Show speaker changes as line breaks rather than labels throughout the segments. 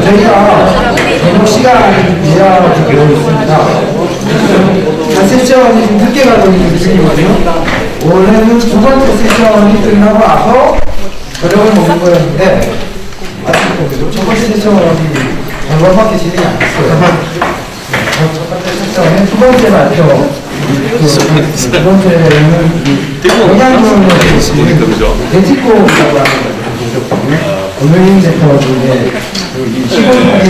저희가 저녁 시간 이하로 배우고 있습니다. 세션이 좀 늦게 가고 있는 중이거든요. 원래는 두 번째 세션이 끝나고 나서 저녁을 먹는 거였는데 아직 첫 번째 세션이 얼마밖에 진행이 안 됐어요. 첫 번째 세션은 두 번째 발표, 두 번째는 영양분을 대치고라고 하는 오늘인 대표분의 시골까지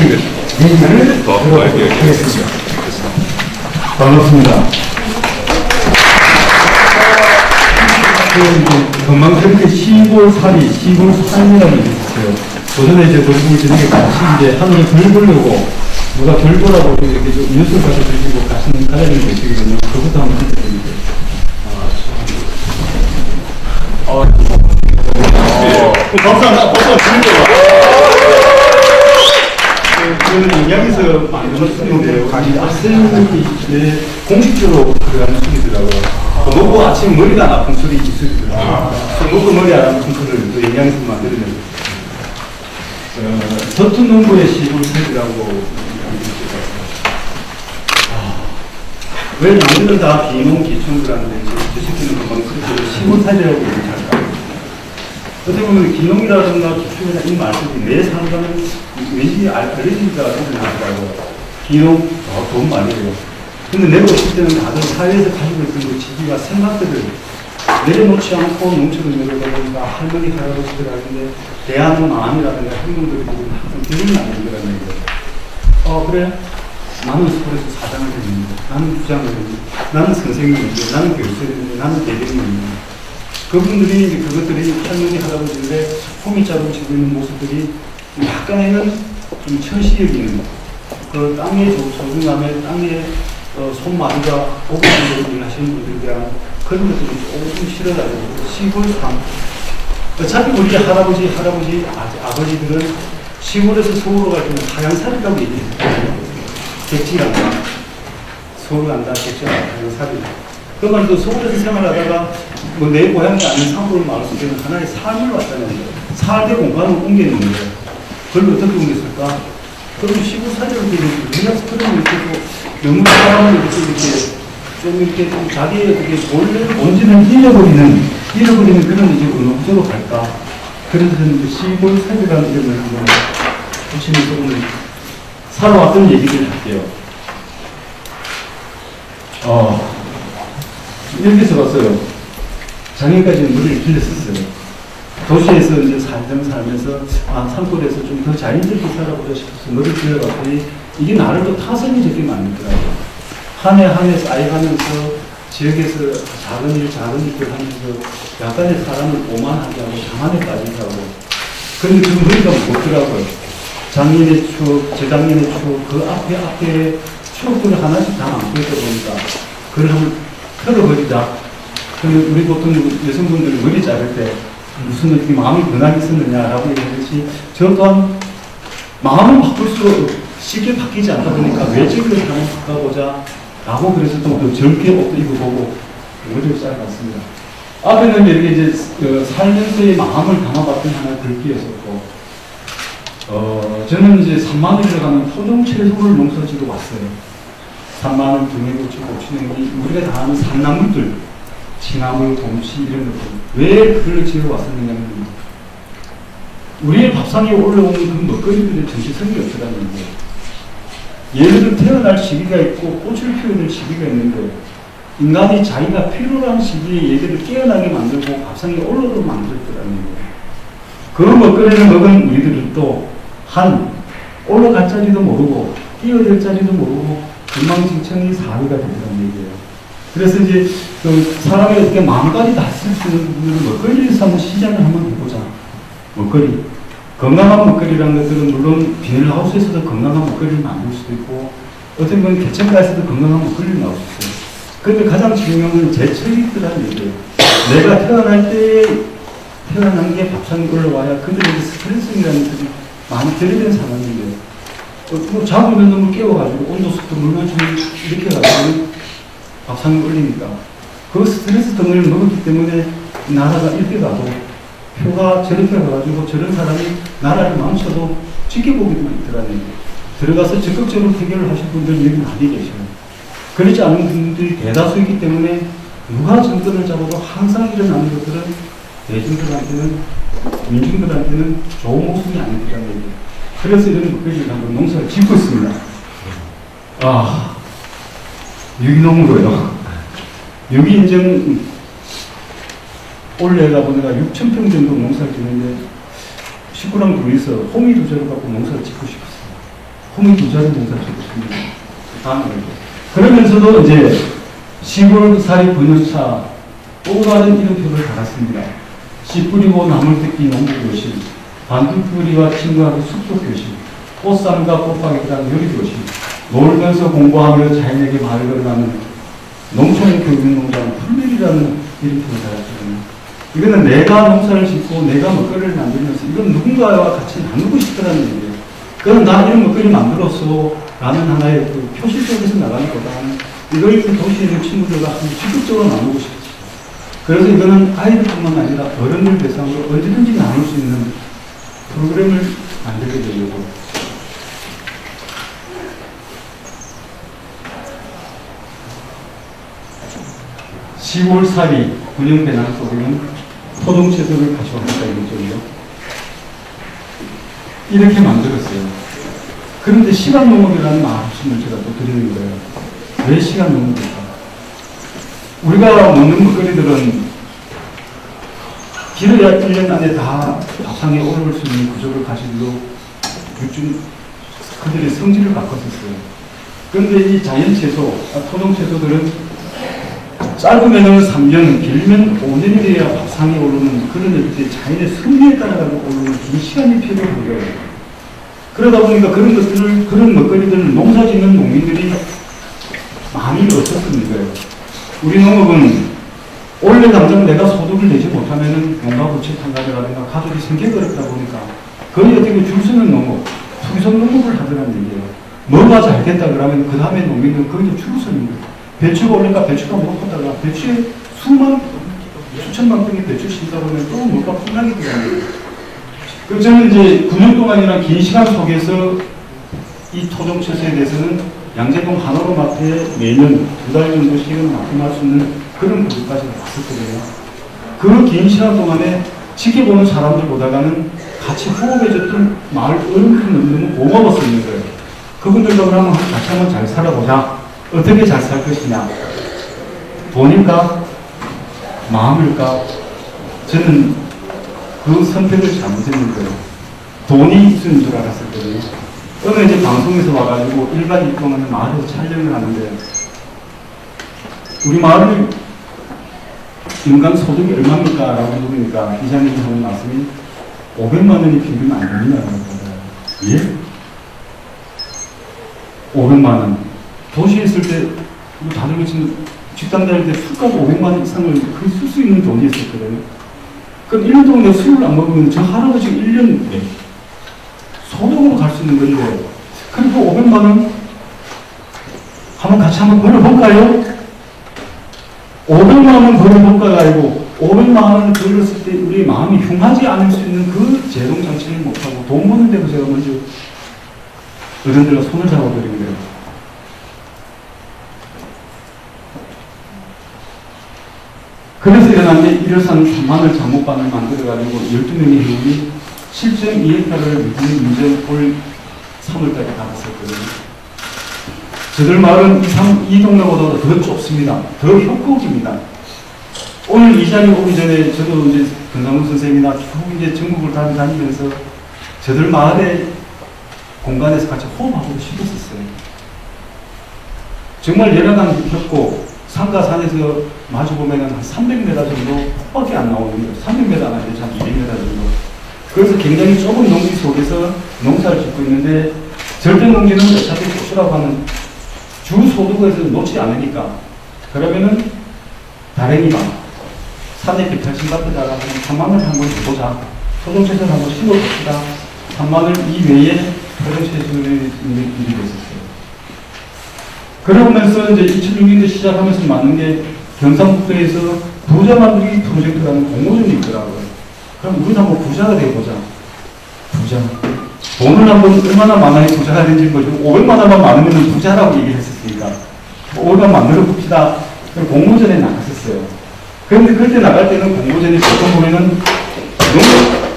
얘기를 들어보도록 하겠습니다.
반갑습니다. 건망스럽게 시골살이, 시골살이라는 게 있어요. 도전에 이제 도전이 저녁에 같이 이제 하늘을 별 보려고 누가 별 보라고 이렇게 좀 뉴스를 갖다 주시고 가시는 가장님이 계시거든요. 그것도 한번 해드릴게요.
감사합니다. 박수 드립니다.
저는 영양에서 만드는 수준인데요. 아스는 공식적으로 들어가는 술이더라고요. 먹고 아침 머리가 안 아픈 술이 있으더라고요. 먹고 머리 안 아픈 술을 또 영양에서 만들면 서툰 농부의 시골살이라고 왜 남들은 다 비농 기촌들하는데 저 새끼는 금방 시골살이라고 얘기할까? 어떻게 보면 기농이라든가 기초이나 이 말씀이 내 상관은 왠지 알레르기가 일어나더라고요. 기농, 좋은 말이에요. 근데 내가 봤을 때는 다들 사회에서 가지고 있는 지기가 생각들을 내려놓지 않고 농촌을 내려다 보니까 할머니, 할아버지들 하는데 대하는 마음이라든가 행동들이 항상 기분이 안 된다는 얘기예요. 그래? 나는 스쿨에서 사장을 했는데, 나는 부장을 했는데, 나는 선생님인데, 나는 교수인데, 나는 대리인인데. 그분들이 이제 그것들이 할머니, 할아버지들의 폼이 자국지고 있는 모습들이 약간에는 좀 천시 여기는 그 땅의 소중함에 땅의 손마디가 오버하는 일을 하시는 분들에 대한 그런 것들이 조금 싫어가지고 시골 삶. 어차피 우리 할아버지, 아버지들은 시골에서 서울로 갈 때는 하양살이라고 얘기했거든요. 객지 간다. 서울 간다, 객지 간다, 하양살이. 그 말도 서울에서 생활하다가 뭐 내 고향이 아닌 산골 마을에서 하나의 삶을 왔다는 거예요. 살대 공간을 옮기는 거예요. 그걸 어떻게 옮겼을까? 그럼 시골 살이라고 되는 그냥 스토리를 이렇게 너무 사람을 이렇게 좀 자기의 원래 본질을 잃어버리는 그런 이제 언어적으로 갈까? 그래서 저는 시골 살이라는 이름을 한번 붙이면서 오늘 살아왔던 얘기를 할게요. 여기서 봤어요. 작년까지는 머리를 길렀었어요. 도시에서 이제 살면서, 산골에서 좀 더 자연스럽게 살아보자 싶어서 머리를 길러봤더니 이게 나를 또 타성이 적게 만들더라고요. 한 해 쌓여가면서 지역에서 작은 일들 하면서 약간의 사람을 오만하게 하고 장안에 빠지게 하고 그런데 그 머리가 못더라고요. 작년의 추억, 재작년의 추억, 그 앞에 추억들을 하나씩 다 안고 있다 보니까 그걸 한번 털어버리자. 근데 우리 보통 여성분들이 머리 자를 때 무슨 어떻게 마음이 변하게 있었느냐라고 얘기했듯이 저 또한 마음을 바꿀수록 쉽게 바뀌지 않다 보니까 외적으로 한번 바꿔보자 라고 그래서 또 젊게 옷도 입어보고 머리를 잘랐습니다. 앞에는 이렇게 이제 살면서의 마음을 담아봤던 하나의 글귀였었고 저는 이제 3만원에 들어가는 토종 채소를 농사지러 왔어요. 3만원, 등해고추, 고추냉이 우리가 다 아는 산나물들 칭나물, 곰치 이런 것들 왜 그걸 지어 왔었느냐면 우리의 밥상에 올라오는 그 먹거리들의 정체성이 없다는 거예요. 예를 들어 태어날 시기가 있고 꽃을 피우는 시기가 있는데 인간이 자기가 필요한 시기에 얘들을 깨어나게 만들고 밥상에 올라오도록 만들었다는 거예요. 그 먹거리를 먹은 우리들은 또 올라갈 자리도 모르고 뛰어들 자리도 모르고 엉망진창이 사회가 된다는 얘기예요. 그래서 이제 사람의 어떻게 마음까지 다 쓸 수 있는 부분을 먹거리에서 한번 시작을 한번 해보자. 먹거리. 건강한 먹거리라는 것들은 물론 비닐하우스에서도 건강한 먹거리를 만들 수도 있고 어떤 건 개천가에서도 건강한 먹거리를 나올 수 있어요. 그런데 가장 중요한 건 제철이라는 얘기예요. 내가 태어난 게 밥상에 올라와야 근데 이제 스트레스라는 것들이 많이 들이대는 상황인데 자고면 너무 깨워가지고 온도, 습도, 물만큼 이렇게 해가지고 밥상에 올리니까 그 스트레스 덩어리를 먹었기 때문에 나라가 이렇게 가도 표가 저렇게 가가지고 저런 사람이 나라를 망쳐도 지켜보기도 있더라는 얘기. 들어가서 적극적으로 해결을 하실 분들은 여기 많이 계셔요. 그렇지 않은 분들이 대다수이기 때문에 누가 정권을 잡아도 항상 일어나는 것들은 대중들한테는, 민중들한테는 좋은 모습이 아니더라는 얘기. 그래서 이런 먹거리를 한번 농사를 짓고 있습니다. 유기농으로요. 유기인증 올해가 보니까 6,000평 정도 농사를 짓는데 식구랑 둘이서 호미 두 자루 갖고 농사를 짓고 싶었어요. 호미 두 자루 농사를 짓고 싶습니다. 다음에 그러면서도 이제 시골살이 번역차 또 다른 이름표를 달았습니다. 씨 뿌리고 나물 뜯기 농부교실, 반죽뿌리와 친구하고 숙소교실, 꽃쌈과 꽃가게라는 요리교실, 놀면서 공부하며 자연에게 말을 걸어가는 농촌교육농장 풀밀이라는 이름표를 달았거든요. 이거는 내가 농사를 짓고 내가 먹거리를 만들면서 이건 누군가와 같이 나누고 싶다는 얘기예요. 그건 나 이런 먹거리 만들었어 라는 하나의 그 표시 속에서 나가는 것보다는 이걸 도시에 있는 친구들과 적극적으로 나누고 싶죠. 그래서 이거는 아이들뿐만 아니라 어른들 대상으로 언제든지 나눌 수 있는 프로그램을 만들게 되려고. 시골살이 군용 배낭 속에는 토종 채소를 가져왔다 이거죠. 이렇게 만들었어요. 그런데 시간농업이라는 말씀을 제가 또 드리는 거예요. 왜 시간농업일까? 우리가 먹는 먹거리들은 길어야 1년 안에 다 밥상에 오를 수 있는 구조를 가지고 요즘 그들의 성질을 바꿨었어요. 그런데 이 자연채소, 토종 채소들은 짧으면 3년, 길면 5년이 돼야 밥상에 오르는 그런 자연의 섭리에 따라가지고 오르는 긴 시간이 필요해요. 그러다 보니까 그런 먹거리들을 농사 짓는 농민들이 많이 없었던 거예요. 우리 농업은 원래 당장 내가 소득을 내지 못하면은 농가 부채 탄압이라든가 가족이 생계가 어렵다 보니까 거의 어떻게 줄 서는 농업, 투기성 농업을 하더라는 얘기예요. 뭐가 잘 됐다 그러면 그 다음에 농민들은 거기서 줄 서는 거예요. 배추가 올리니까 배추가 못 컸다가 배추에 수천만 평의 배추 심다 보면 또 뭐가 풍랑이 들어가는 거예요. 그래서 저는 이제 9년 동안이나 긴 시간 속에서 이 토종 채소에 대해서는 양재동 한옥마트에 매년 2달 정도씩은 납품할 수 있는 그런 부분까지 왔었거든요. 그 긴 시간 동안에 지켜보는 사람들 보다가는 같이 호흡해줬던 마을 어른들은 너무 고마웠었는 거예요. 그분들과 그러면 같이 한번 잘 살아보자. 어떻게 잘 살 것이냐. 돈일까? 마음일까? 저는 그 선택을 잘못했는 거예요. 돈이 있는 줄 알았었거든요. 어느 이제 방송에서 와가지고 1박 2일 동안 마을에서 촬영을 하는데 우리 마을 인간 소득이 얼마입니까? 라고 물으니까 이장님이 하는 말씀이 500만 원이 평균 안 됩니다라고 하더라고요. 예? 500만 원. 도시에 있을 때 다들 지금 직장 다닐 때 술값 500만 원 이상을 쓸 수 있는 돈이 있었거든요. 그럼 1년 동안 내가 술을 안 먹으면 저 할아버지가 1년 소득으로 갈 수 있는 건데 그리고 500만 원 한번 같이 한번 벌어볼까요? 500만 원 벌어볼까가 아니고 500만 원을 벌었을 때 우리 마음이 흉하지 않을 수 있는 그 재롱장치를 못하고 돈 버는 데도 제가 먼저 어른들과 손을 잡아버린 거예요. 그래서 일어난 게 1호선 마늘 작목반을 만들어가지고 12명의 회원이 7.2헥타르를 인증 올 3월까지 받았었거든요. 저들 마을은 이 동네보다 더 좁습니다. 더 협곡입니다. 오늘 이 자리에 오기 전에 저도 이제 권상훈 선생님이나 쭉 이제 전국을 다니면서 저들 마을의 공간에서 같이 호흡하고 싶었었어요. 정말 열악한 협곡, 상가산에서 마주보면 한 300m 정도 폭밖에 안 나오는 거예요. 300m 안 하는데 한 200m 정도. 그래서 굉장히 좁은 농지 속에서 농사를 짓고 있는데 절대 농지는 어차피 수라고 하는 주 소득에서 놓지 않으니까 그러면은 다랭이방 산에 180바트다가 3만을 한번 해보자. 토종채소를 한번 심어봅시다. 3만을 이외에 토종채소를 있는 일이 있었어요. 그러면서 이제 2006년도 시작하면서 맞는 게 경상북도에서 부자 만들기 프로젝트라는 공모전이 있더라고요. 그럼 우리도 한번 부자가 되어보자. 부자. 돈을 한번 얼마나 많아야 부자가 되는지 보죠. 500만 원만 많으면 부자라고 얘기를 했었으니까. 500만 만들어 봅시다. 공모전에 나갔었어요. 그런데 그때 나갈 때는 공모전이 보통 보면은 너무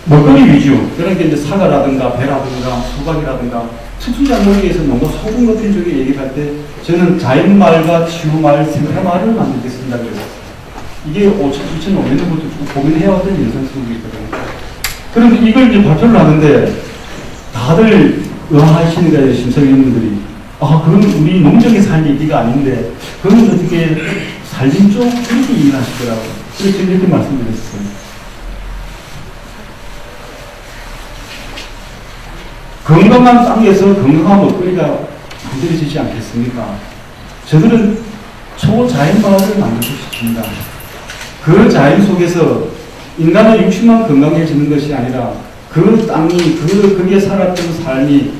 먹거리 위주. 그러니까 이제 사과라든가 배라든가 수박이라든가 특수작물에 위해서 너무 소금 같은 쪽에 얘기할 때 저는 자연마을과 치유마을, 생태마을을 만들겠습니다. 그랬어요. 이게 2005년부터 쭉 고민해왔던 연산수록이거든요. 그런데 이걸 이제 발표를 하는데 다들 의아하시는 거예요, 심사위원분들이. 아, 그건 우리 농정에서 할 얘기가 아닌데, 그건 어떻게 살림 쪽 그렇게 얘기를 하시더라고요. 그래서 이렇게 말씀드렸어요. 건강한 땅에서 건강한 먹거리가 만들어지지 않겠습니까? 저들은 초자연마을을 만들고 싶습니다. 그 자연 속에서 인간의 육신만 건강해지는 것이 아니라 그 땅이, 거기에 살았던 삶이,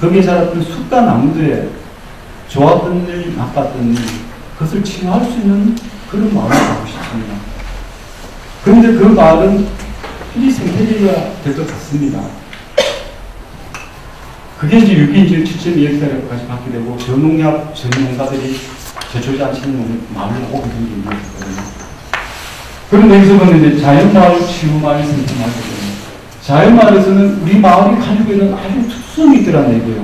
거기에 살았던 숲과 나무들의 좋았던 일, 나빴던 일, 그것을 치유할 수 있는 그런 마을을 가고 싶습니다. 그런데 그 마을은 필히 생태계가 될 것 같습니다. 그게 이제 6인질 7.2헥타르까지 받게 되고, 저농약 전농가들이 제초지 않는 마을을 오게 된 게 있거든요. 그런데 여기서 보면 이제 자연마을, 치유마을, 생태마을이거든요. 자연마을에서는 우리 마을이 가지고 있는 아주 특성이 있더란 얘기예요.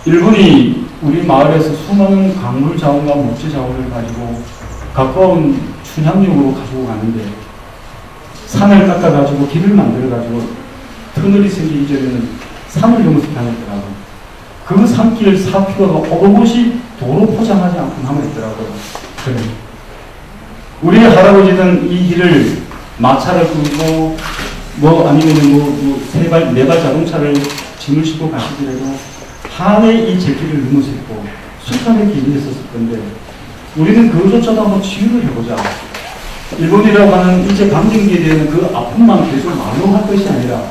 일본이 우리 마을에서 수많은 강물 자원과 목재 자원을 가지고 가까운 춘향역으로 가지고 가는데 산을 깎아가지고 길을 만들어가지고 터널이 생기기 전에는 산을 넘어서 다녔더라고요. 그 산길 4km가 오롯이 도로 포장하지 않고 남아있더라고요. 그래. 우리 할아버지는 이 길을 마차를 끌고 아니면 네발 자동차를 짐을 싣고 가시더라도 한해 이 제길을 넘어서 있고 숱하게 길이 있었을 건데 우리는 그것조차도 한번 치유를 해보자. 일본이라고 하는 일제 강점기에 대한 그 아픔만 계속 말로할 것이 아니라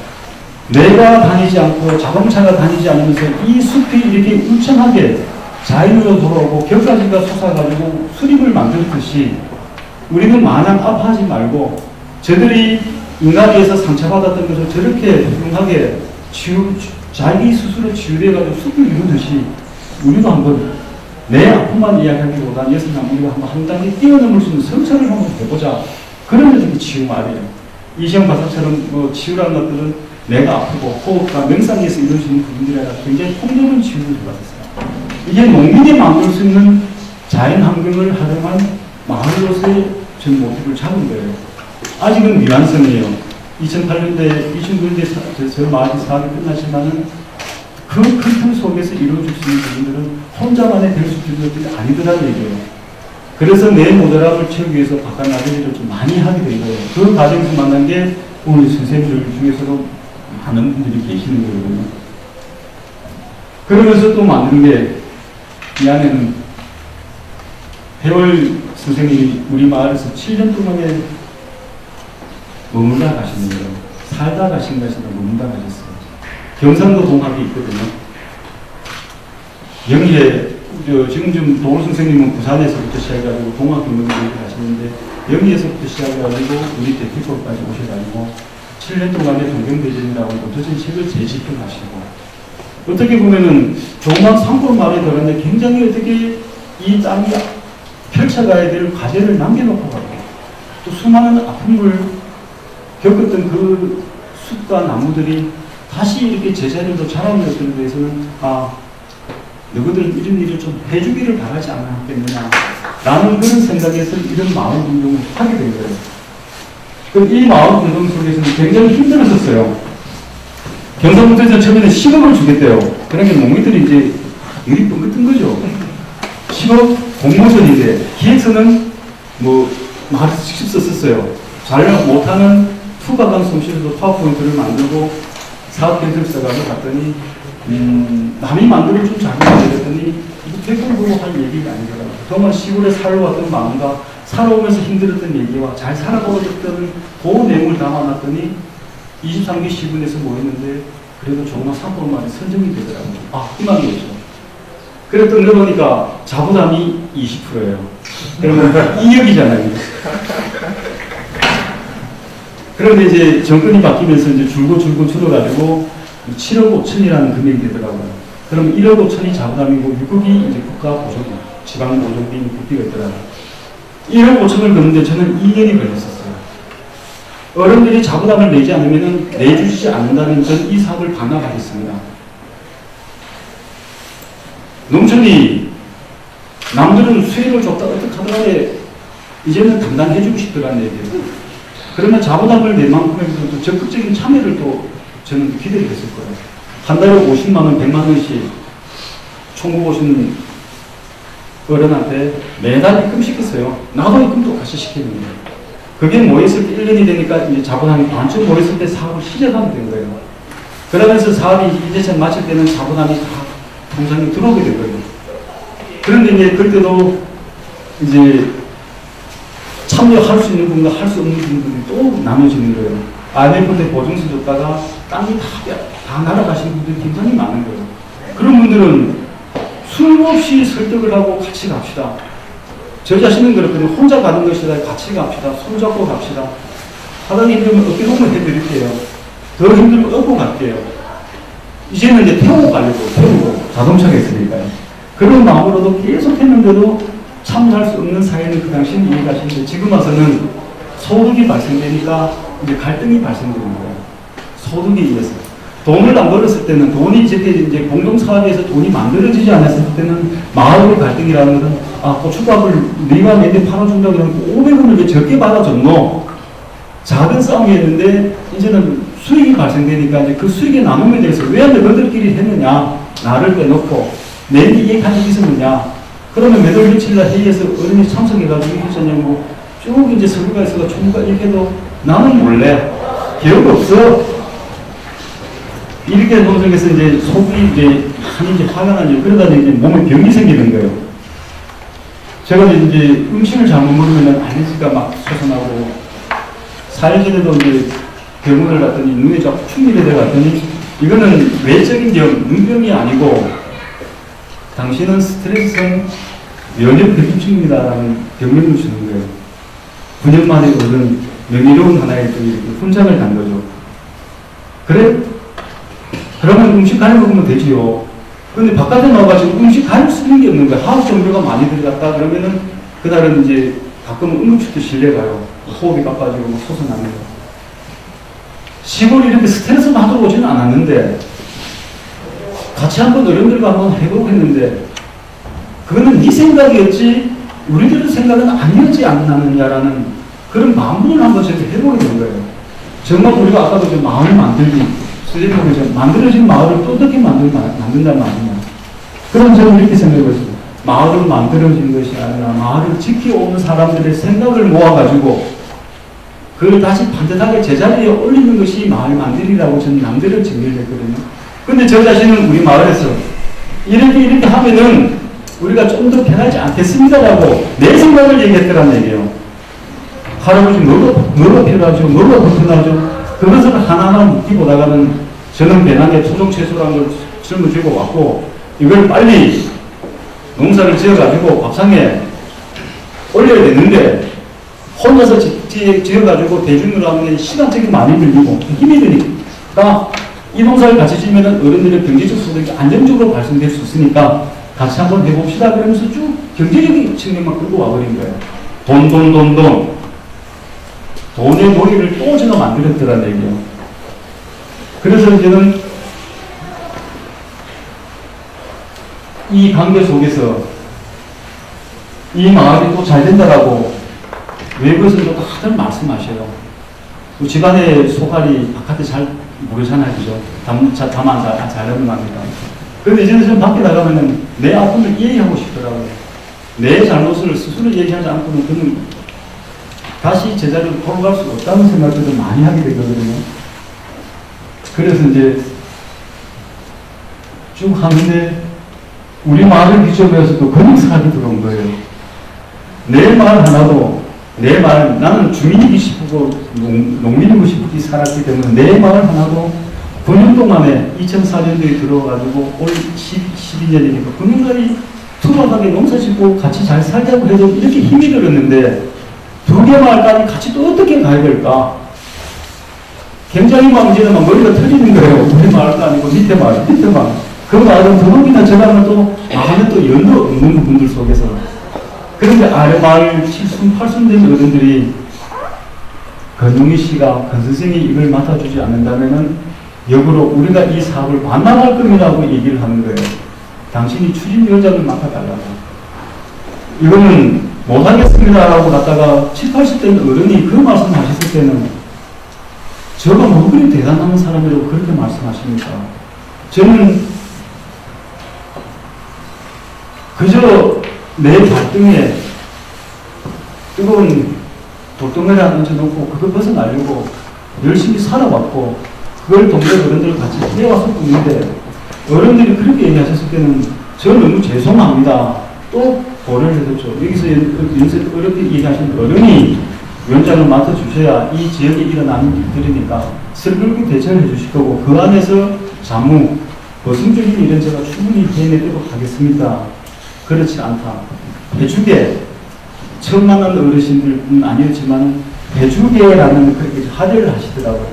내가 다니지 않고 자동차가 다니지 않으면서 이 숲이 이렇게 울창하게 자연으로 돌아오고 격가지가 솟아가지고 수립을 만들듯이 우리는 마냥 아파하지 말고 저들이 인간에서 상처받았던 것을 저렇게 훌륭하게 자기 스스로 치유돼가지고 숲을 이루듯이 우리도 한번 내 아픔만 이야기하기보다는 예수님 우리가 한번 한 단계 뛰어넘을 수 있는 성찰을 한번 해보자. 그런 것이 치유 말이에요. 이시영 박사처럼 치유라는 것들은 내가 아프고 호흡과 명상에서 이루어지는 부분들이라 굉장히 폭넓은 치유를 받았어요. 이게 농민이 만들 수 있는 자연 환경을 활용한 마을로서의 전 모티브를 잡은 거예요. 아직은 미완성이에요. 2008년대, 2009년대 저 마을이 사업이 끝났지만은 그 큰 틀 속에서 이루어질 수 있는 부분들은 혼자만의 될 수 있는 것들이 아니더라는 얘기예요. 그래서 내 모델함을 채우기 위해서 바깥 나들이를 좀 많이 하게 된 거예요. 그 과정에서 만난 게 우리 선생님들 중에서도 많은 분들이 계시는 거거든요. 그러면서 또 만든 게 이 안에는 해월 선생님이 우리 마을에서 7년 동안에 머물다 가시는 거예요. 살다 가신 것이 아니라 머물다 가셨어요. 경상도 동학이 있거든요. 영희에, 지금 좀 도울 선생님은 부산에서부터 시작해가지고 동학 경영을 하시는데, 영희에서부터 시작해가지고 우리 대피법까지 오셔가지고 7년 동안의 동경대전이라고 도전 책을 제시해가시고, 어떻게 보면은 조그만 산골 마을에 들어갔는데 굉장히 어떻게 이 땅이 펼쳐가야 될 과제를 남겨놓고 가고, 또 수많은 아픔을 겪었던 그 숲과 나무들이 다시 이렇게 제자리로 자라는 것들에 대해서는 너희들은 이런 일을 좀 해주기를 바라지 않았겠느냐 라는 그런 생각에서 이런 마을 운동을 하게 된 거예요. 그럼 이 마을 운동 속에서는 굉장히 힘들었었어요. 경상북도에서 처음에는 10억을 주겠대요. 그러니까 농민들이 이제 일이 뻥긋한 거죠. 10억 공모전인데 기획서는 말을 직접 썼었어요. 잘 못하는 투박한 솜씨로도 파워포인트를 만들고 사업 계획을 써가지고 갔더니 남이 만들어준 자료를 내렸더니 이거 백분 보고 할 얘기가 아니더라고요. 정말 시골에 살아왔던 마음과 살아오면서 힘들었던 얘기와 잘 살아보았던 그 내용을 담아놨더니 23개 시군에서 모였는데 그래도 정말 산골마을이 선정이 되더라고요. 희망이었죠. 그랬던 거 보니까 자부담이 20%예요. 그러면 2억이잖아요. 그런데 이제 정권이 바뀌면서 이제 줄고 줄어가지고 7억 5천이라는 금액이 되더라고요. 그럼 1억 5천이 자부담이고 6억이 이제 국가 보조금, 지방 보조금 국비가 있더라고요. 1억 5천을 걷는데 저는 2년이 걸렸었어요. 어른들이 자부담을 내지 않으면 내주시지 않는다면 저는 이 사업을 반납하겠습니다. 농촌이 남들은 수익을 줬다 어떻게 하더라도 이제는 감당해주고 싶더라는 얘기예요. 그러면 자부담을 낼 만큼의 적극적인 참여를 또 저는 기대를 했을 거예요. 한 달에 50만 원, 100만 원씩 총무 보시는 어른한테 매달 입금시켰어요. 나도 입금도 같이 시켰는데. 그게 모였을 때 1년이 되니까 이제 자본함이 반쯤 모였을 때 사업을 시작하게 된 거예요. 그러면서 사업이 이제 마칠 때는 자본함이 다 통장에 들어오게 된 거예요. 그런데 이제 그때도 이제 참여할 수 있는 분과 할 수 없는 분들이 또 나눠지는 거예요. IMF 때 보증서 줬다가 땅이 다 날아가신 분들이 굉장히 많은 거예요. 그런 분들은 수없이 설득을 하고 같이 갑시다. 저 자신은 그렇거든요. 혼자 가는 것이다. 같이 갑시다. 손잡고 갑시다. 하다 힘들면 어깨 동무 해드릴게요. 더 힘들면 업고 갈게요. 이제는 이제 태우고 태우고 자동차가 있으니까요. 그런 마음으로도 계속 했는데도 참여할 수 없는 사회는 그 당시에는 이해가시는데 지금 와서는 소득이 발생되니까 이제 갈등이 발생되는 거예요. 소득에 의해서. 돈을 안 벌었을 때는 돈이 이제 공동사업에서 돈이 만들어지지 않았을 때는 마을의 갈등이라는 것은 고춧값을 네가 내게 팔아준다고 그러면 500원을 왜 적게 받아줬노? 작은 싸움이었는데 이제는 수익이 발생되니까 이제 그 수익의 나눔에 대해서 왜 너희들끼리 했느냐? 나를 빼놓고 내 이익한 적이 있었느냐? 그러면 매달 며칠날 회의에서 어른이 참석해가지고 이렇게 했냐고 쭉 이제 서류가 있어서 총무가 이렇게 해도 나는 몰래 기억 없어. 이렇게 동생에서 이제 속이 이제 화가 나죠. 그러다 이제 몸에 병이 생기는 거예요. 제가 이제 음식을 잘못 먹으면 알레르기가 막 솟아나고 4일 전에도 이제 병원을 갔더니 눈에 자꾸 충혈이 돼갔더니 이거는 외적인 병, 눈병이 아니고 당신은 스트레스성 면역 변이증입니다라는 병명을 주는 거예요. 9년 만에 얻은 명예로운 하나의 훈장을 단 거죠. 그래? 그러면 음식 가려 먹으면 되지요. 근데 바깥에 나와가지고 음식 가려 쓰는 게 없는 거야. 화학 종류가 많이 들어갔다 그러면은 그날은 이제 가끔 응급실도 실려가요. 호흡이 가빠지고 뭐 솟아나는 거. 시골이 이렇게 스트레스 받으러 오지는 않았는데 같이 한번 어른들과 한번 해보고 했는데 그거는 네 생각이었지 우리들의 생각은 아니었지 않느냐라는 그런 마음을 한번 저렇게 해보게 된 거예요. 정말 우리가 아까도 좀 마음을 만들기 선생님께서 만들어진 마을을 또 어떻게 만든다는 말이냐. 그럼 저는 이렇게 생각해봤습니다. 마을을 만들어진 것이 아니라 마을을 지켜오는 사람들의 생각을 모아가지고 그걸 다시 반듯하게 제자리에 올리는 것이 마을 만들이라고 저는 남대로 정리를 했거든요. 근데 저 자신은 우리 마을에서 이렇게 하면은 우리가 좀 더 편하지 않겠습니다라고 내 생각을 얘기했더란 얘기예요. 할아버지 뭐가 필요하죠? 뭐가 불편하죠? 그것을 하나하나 묻기보다는 저는 배낭에 토종 채소라는 걸 짊어지고 왔고 이걸 빨리 농사를 지어가지고 밥상에 올려야 되는데 혼자서 지어가지고 대중으로 하는 게 시간적인 많이 들리고 힘이 드니까 이 농사를 같이 지으면 어른들의 경제적 소득이 안정적으로 발생될 수 있으니까 같이 한번 해봅시다 그러면서 쭉 경제적인 측면만 끌고 와버린 거예요. 돈의 놀이를 또 제가 만들었더라는 얘기예요. 그래서 이제는 이 관계 속에서 이 마을이 또 잘 된다라고 외부에서도 다들 말씀하셔요. 집안의 소갈이 바깥에 잘 모르잖아요. 그죠? 다만 잘 넘어갑니다. 그런데 이제는 좀 밖에 나가면은 내 아픔을 이해하고 싶더라고요. 내 잘못을 스스로 얘기하지 않고는 그는 다시 제자리로 돌아갈 수 없다는 생각들도 많이 하게 되거든요. 그래서 이제 쭉 하는데 우리 마을을 기점으로 해서 또 근육사학이 들어온 거예요. 내 말 하나도 나는 주민이기 싶고 농민이고 싶기 살았기 때문에 내 말 하나도 9년 동안에 2004년도에 들어와가지고 올 12년이니까 9년간이 투박하게 농사 짓고 같이 잘 살자고 해도 이렇게 힘이 들었는데 두 개 마을까지 같이 또 어떻게 가야 될까? 굉장히 막 이제는 막 머리가 터지는 거예요. 우리 마을도 아니고 밑에 마을. 그 마을은 더욱이나 저 가면 또 마음에 또 연도 없는 부분들 속에서. 그런데 아래 마을 7순, 8순 된 어른들이 건용희 씨가, 건 선생이 이걸 맡아주지 않는다면은 역으로 우리가 이 사업을 반납할 겁니다고 얘기를 하는 거예요. 당신이 추진위원장을 맡아달라고. 이거는 못하겠습니다라고 갔다가 7, 80대 어른이 그 말씀 하셨을 때는 저가 뭐 그리 대단한 사람이라고 그렇게 말씀하십니까? 저는 그저 내 발등에 뜨거운 돌덩어리 하나 얹어놓고 그걸 벗어나려고 열심히 살아왔고 그걸 동네 어른들 같이 해왔을 뿐인데 어른들이 그렇게 얘기하셨을 때는 저는 너무 죄송합니다. 또 고려를 해줬죠. 여기서 어렵게 얘기하신 어른이 위원장을 맡아주셔야 이 지역에 일어나는 일들이니까 슬그럽게 대처를 해주실 거고 그 안에서 자무, 보수적인 일은 제가 충분히 해내도록 하겠습니다. 그렇지 않다. 배주계, 처음 만난 어르신들은 아니었지만 배주계라는 그렇게 하대를 하시더라고요.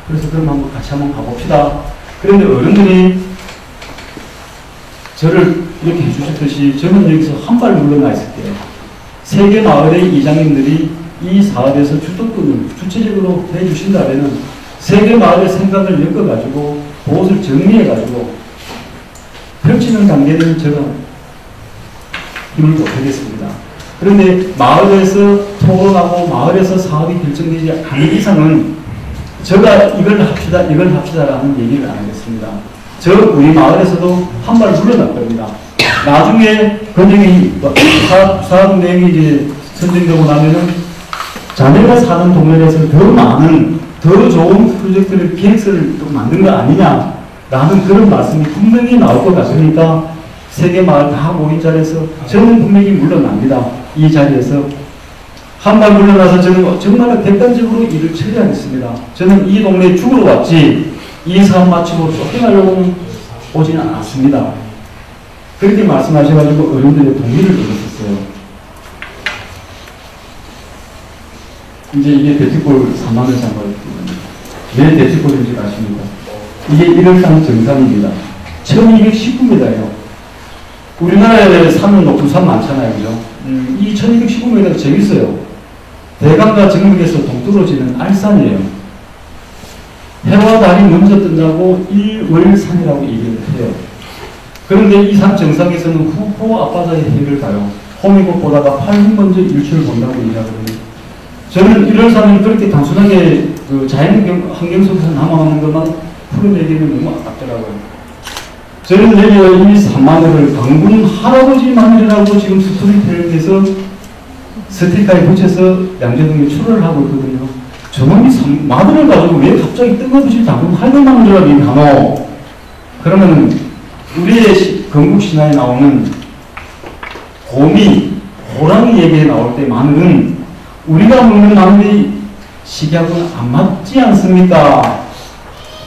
그래서 그럼 한번 같이 한번 가봅시다. 그런데 어른들이 저를 이렇게 해주셨듯이 저는 여기서 한 발 물러나 있을게요. 세계 마을의 이장님들이 이 사업에서 주도권을 주체적으로 해주신다면 세계 마을의 생각을 엮어가지고 보옷을 정리해가지고 펼치는 단계는 제가 힘을 못하겠습니다. 그런데 마을에서 토론하고 마을에서 사업이 결정되지 않는 이상은 제가 이걸 합시다라는 얘기를 안 하겠습니다. 우리 마을에서도 한 발 물러날 겁니다. 나중에 건정이 사업 내용이 이제 선정되고 나면은 자네가 사는 동네에서 더 많은 더 좋은 프로젝트를 기획서를 또 만든 거 아니냐라는 그런 말씀이 분명히 나올 것 같으니까 세계 마을 다 모인 자리에서 저는 분명히 물러납니다. 이 자리에서 한 발 물러나서 저는 정말 객관적으로 일을 처리하겠습니다. 저는 이 동네에 죽으러 왔지 이 사업 마치고 쫓겨나려고는 오지는 않았습니다. 그렇게 말씀하셔가지고 어른들의 동의를 얻었었어요. 이제 이게 대치골 3만원 장거리거든요. 왜 대치골인지 아십니까? 이게 1월산 정상입니다. 1219m예요. 우리나라에 산은 높은 산 많잖아요. 그죠? 이 1219m가 재밌어요. 대강과 정맥에서 동떨어지는 알산이에요. 해와 달이 먼저 뜬다고 일월산이라고 얘기를 해요. 그런데 이 산 정상에서는 후포 앞바다에 해를 가요. 호미곶 보다가 팔분 먼저 일출을 본다고 얘기하거든요. 저는 일월산을 그렇게 단순하게 그 자연 환경 속에서 남아가는 것만 풀어내기는 너무 아깝더라고요. 저는 여기 이 산마늘을 강군 할아버지 마늘이라고 지금 스토리텔링에서 스티커에 붙여서 양재동에 출하를 하고 있거든요. 저놈이 마늘을 가지고 왜 갑자기 뜬금없이 강군 할아버지 마늘이라고 얘기하노? 그러면은 우리의 건국 신화에 나오는 곰이 호랑이 얘기에 나올 때 마늘은 우리가 먹는 마늘이 식약은 안 맞지 않습니까?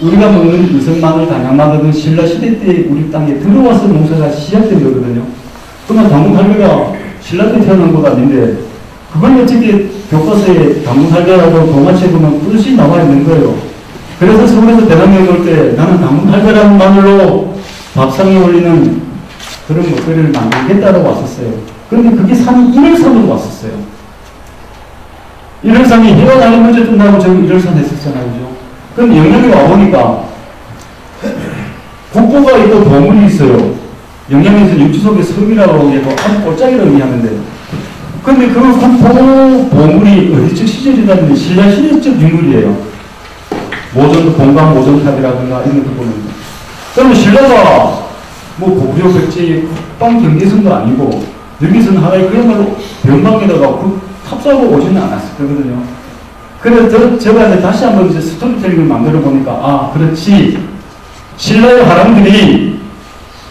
우리가 먹는 유성마늘, 단양마늘은 신라시대 때 우리 땅에 들어와서 농사가 시작된 거거든요. 그러면 당군할배가 신라 때 태어난 것 아닌데 그걸 어떻게 교과서에 당군할배라고 동화책에 보면 뜻이 나와 있는 거예요. 그래서 서울에서 대학에 올 때 나는 당군할배라는 마늘로 밥상에 올리는 그런 먹거리를 만들겠다고 왔었어요. 그런데 그게 산이 일월산으로 왔었어요. 일월산이 해가 달이 먼저 뜬다고 저기 일월산 했었잖아요. 그죠? 그럼 영양이 와보니까 국보가 있고 보물이 있어요. 영양에서 육지 속의 섬이라고 하고 아주 꼴짝이라고 얘기하는데 근데 그 국보 보물이 어디적 시절이라든지 신라시대적 유물이에요. 모전, 공강 모전탑이라든가 이런 거 보면 그러면 신라가 뭐 고구려 백제의 국방 경계선도 아니고 여기서는 하나의 그야말로 변방에다가 그 탑사하고 오지는 않았을 거거든요. 그래서 제가 이제 다시 한번 이제 스토리텔링을 만들어 보니까 아 그렇지 신라의 화랑들이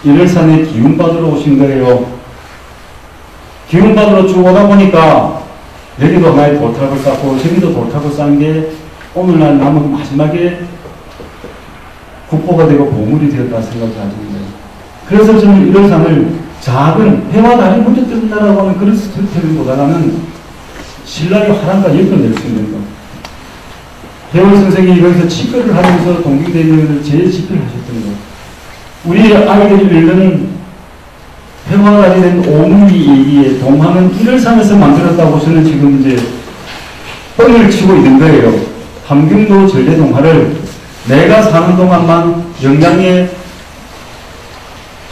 일월산에 기운받으러 오신 거예요. 기운받으러 쭉 오다 보니까 여기도 하나의 돌탑을 쌓고 저기도 돌탑을 쌓은 게 오늘날 남은 마지막에 국보가 되고 보물이 되었다 생각을 하시는 거예요. 그래서 저는 일월산을 작은 해와 달이 먼저 뜬다라고 하는 그런 스토리텔링보다는 신라의 화랑과 엮어낼 수 있는 것. 배원 선생님이 여기서 치과를 하면서 동경대회를 제일 집필하셨던 거. 우리 아이들이 읽는 회화가 된 오문이 얘기에 동화는 일월산에서 만들었다고 저는 지금 이제 뻥을 치고 있는 거예요. 함경도 전래동화를 내가 사는 동안만 영양에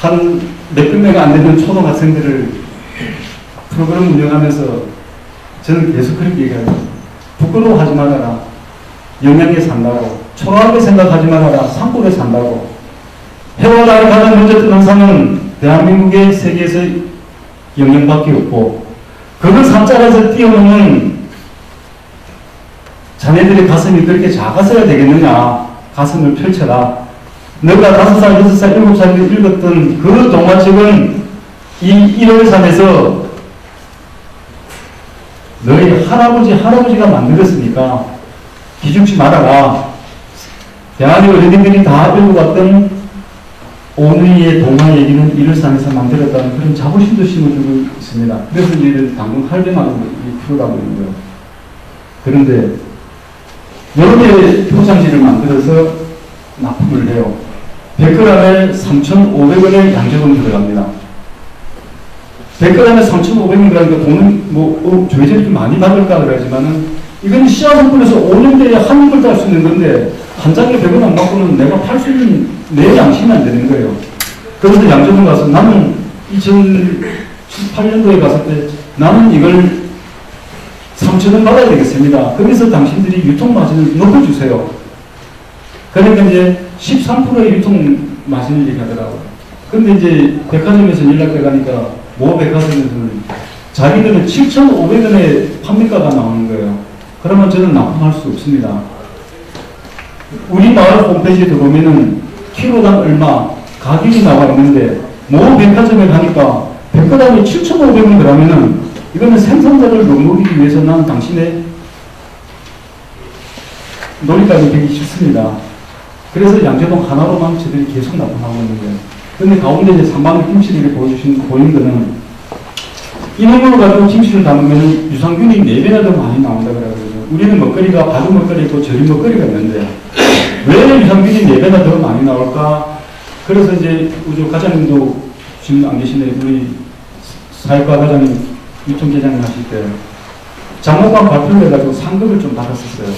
한 몇백 명이 안 되는 초등학생들을 프로그램 운영하면서 저는 계속 그렇게 얘기합니다. 부끄러워하지 말아라. 영양에 산다고. 초라하게 생각하지 말아라. 산골에 산다고. 해와 달이 가장 먼저 뜨는 산은 대한민국의 세계에서 영양밖에 없고 그걸 산자락에서 뛰어오는 자네들의 가슴이 그렇게 작아서야 되겠느냐. 가슴을 펼쳐라. 너가 5살, 6살, 7살 때 읽었던 그 동화책은 이 일월산에서 너희 할아버지가 만들었으니까 기죽지 말아라. 대한민국 어린이들이 다 읽어봤던 오늘의 동화 얘기는 일월산에서 만들었다는 그런 자부심도 심어주고 있습니다. 그래서 이제 당분 할배만으로 풀어가고 있는 거예요. 그런데 여러 개의 표창지를 만들어서 납품을 해요. 100g에 3,500원의 양조금 들어갑니다. 100g에 3,500원 그러니까 돈은 저희 집이 좀 많이 받을까 그러지만은 이건 씨앗상품에서 5년 내에 한 입을 딸 수 있는 건데 한 장에 100원 안 받고는 내가 팔 수 있는 내 양심이 안 되는 거예요. 그래서 양조금 가서 나는 2018년도에 갔을 때 나는 이걸 3,000원 받아야 되겠습니다. 거기서 당신들이 유통마진을 높여주세요. 그러니까 이제 13%의 유통마진을 얘기하더라고요. 근데 이제 백화점에서 연락돼 가니까 모 백화점에서는 자기들은 7,500원의 판매가가 나오는 거예요. 그러면 저는 납품할 수 없습니다. 우리 마을 홈페이지에 들어오면은 키로당 얼마 가격이 나와 있는데 모 백화점에 가니까 백화점이 7,500원 그러면은 이거는 생산자를 욕먹이기 위해서 난 당신의 논리까지 되기 싫습니다. 그래서 양재동 하나로만 저들이 계속 납품하고 있는 거예요. 근데 가운데 이제 3만 김치를 보인 거는 이놈으로 가지고 김치를 담으면 유산균이 4배나 더 많이 나온다 그래가지고 우리는 먹거리가 바른 먹거리 있고 절인 먹거리가 있는데 왜 유산균이 4배나 더 많이 나올까? 그래서 이제 우리 과장님도 지금 안 계시네. 우리 사회과 과장님 유통계장님 하실 때 장목관 발표를 해가지고 상금을 좀 받았었어요.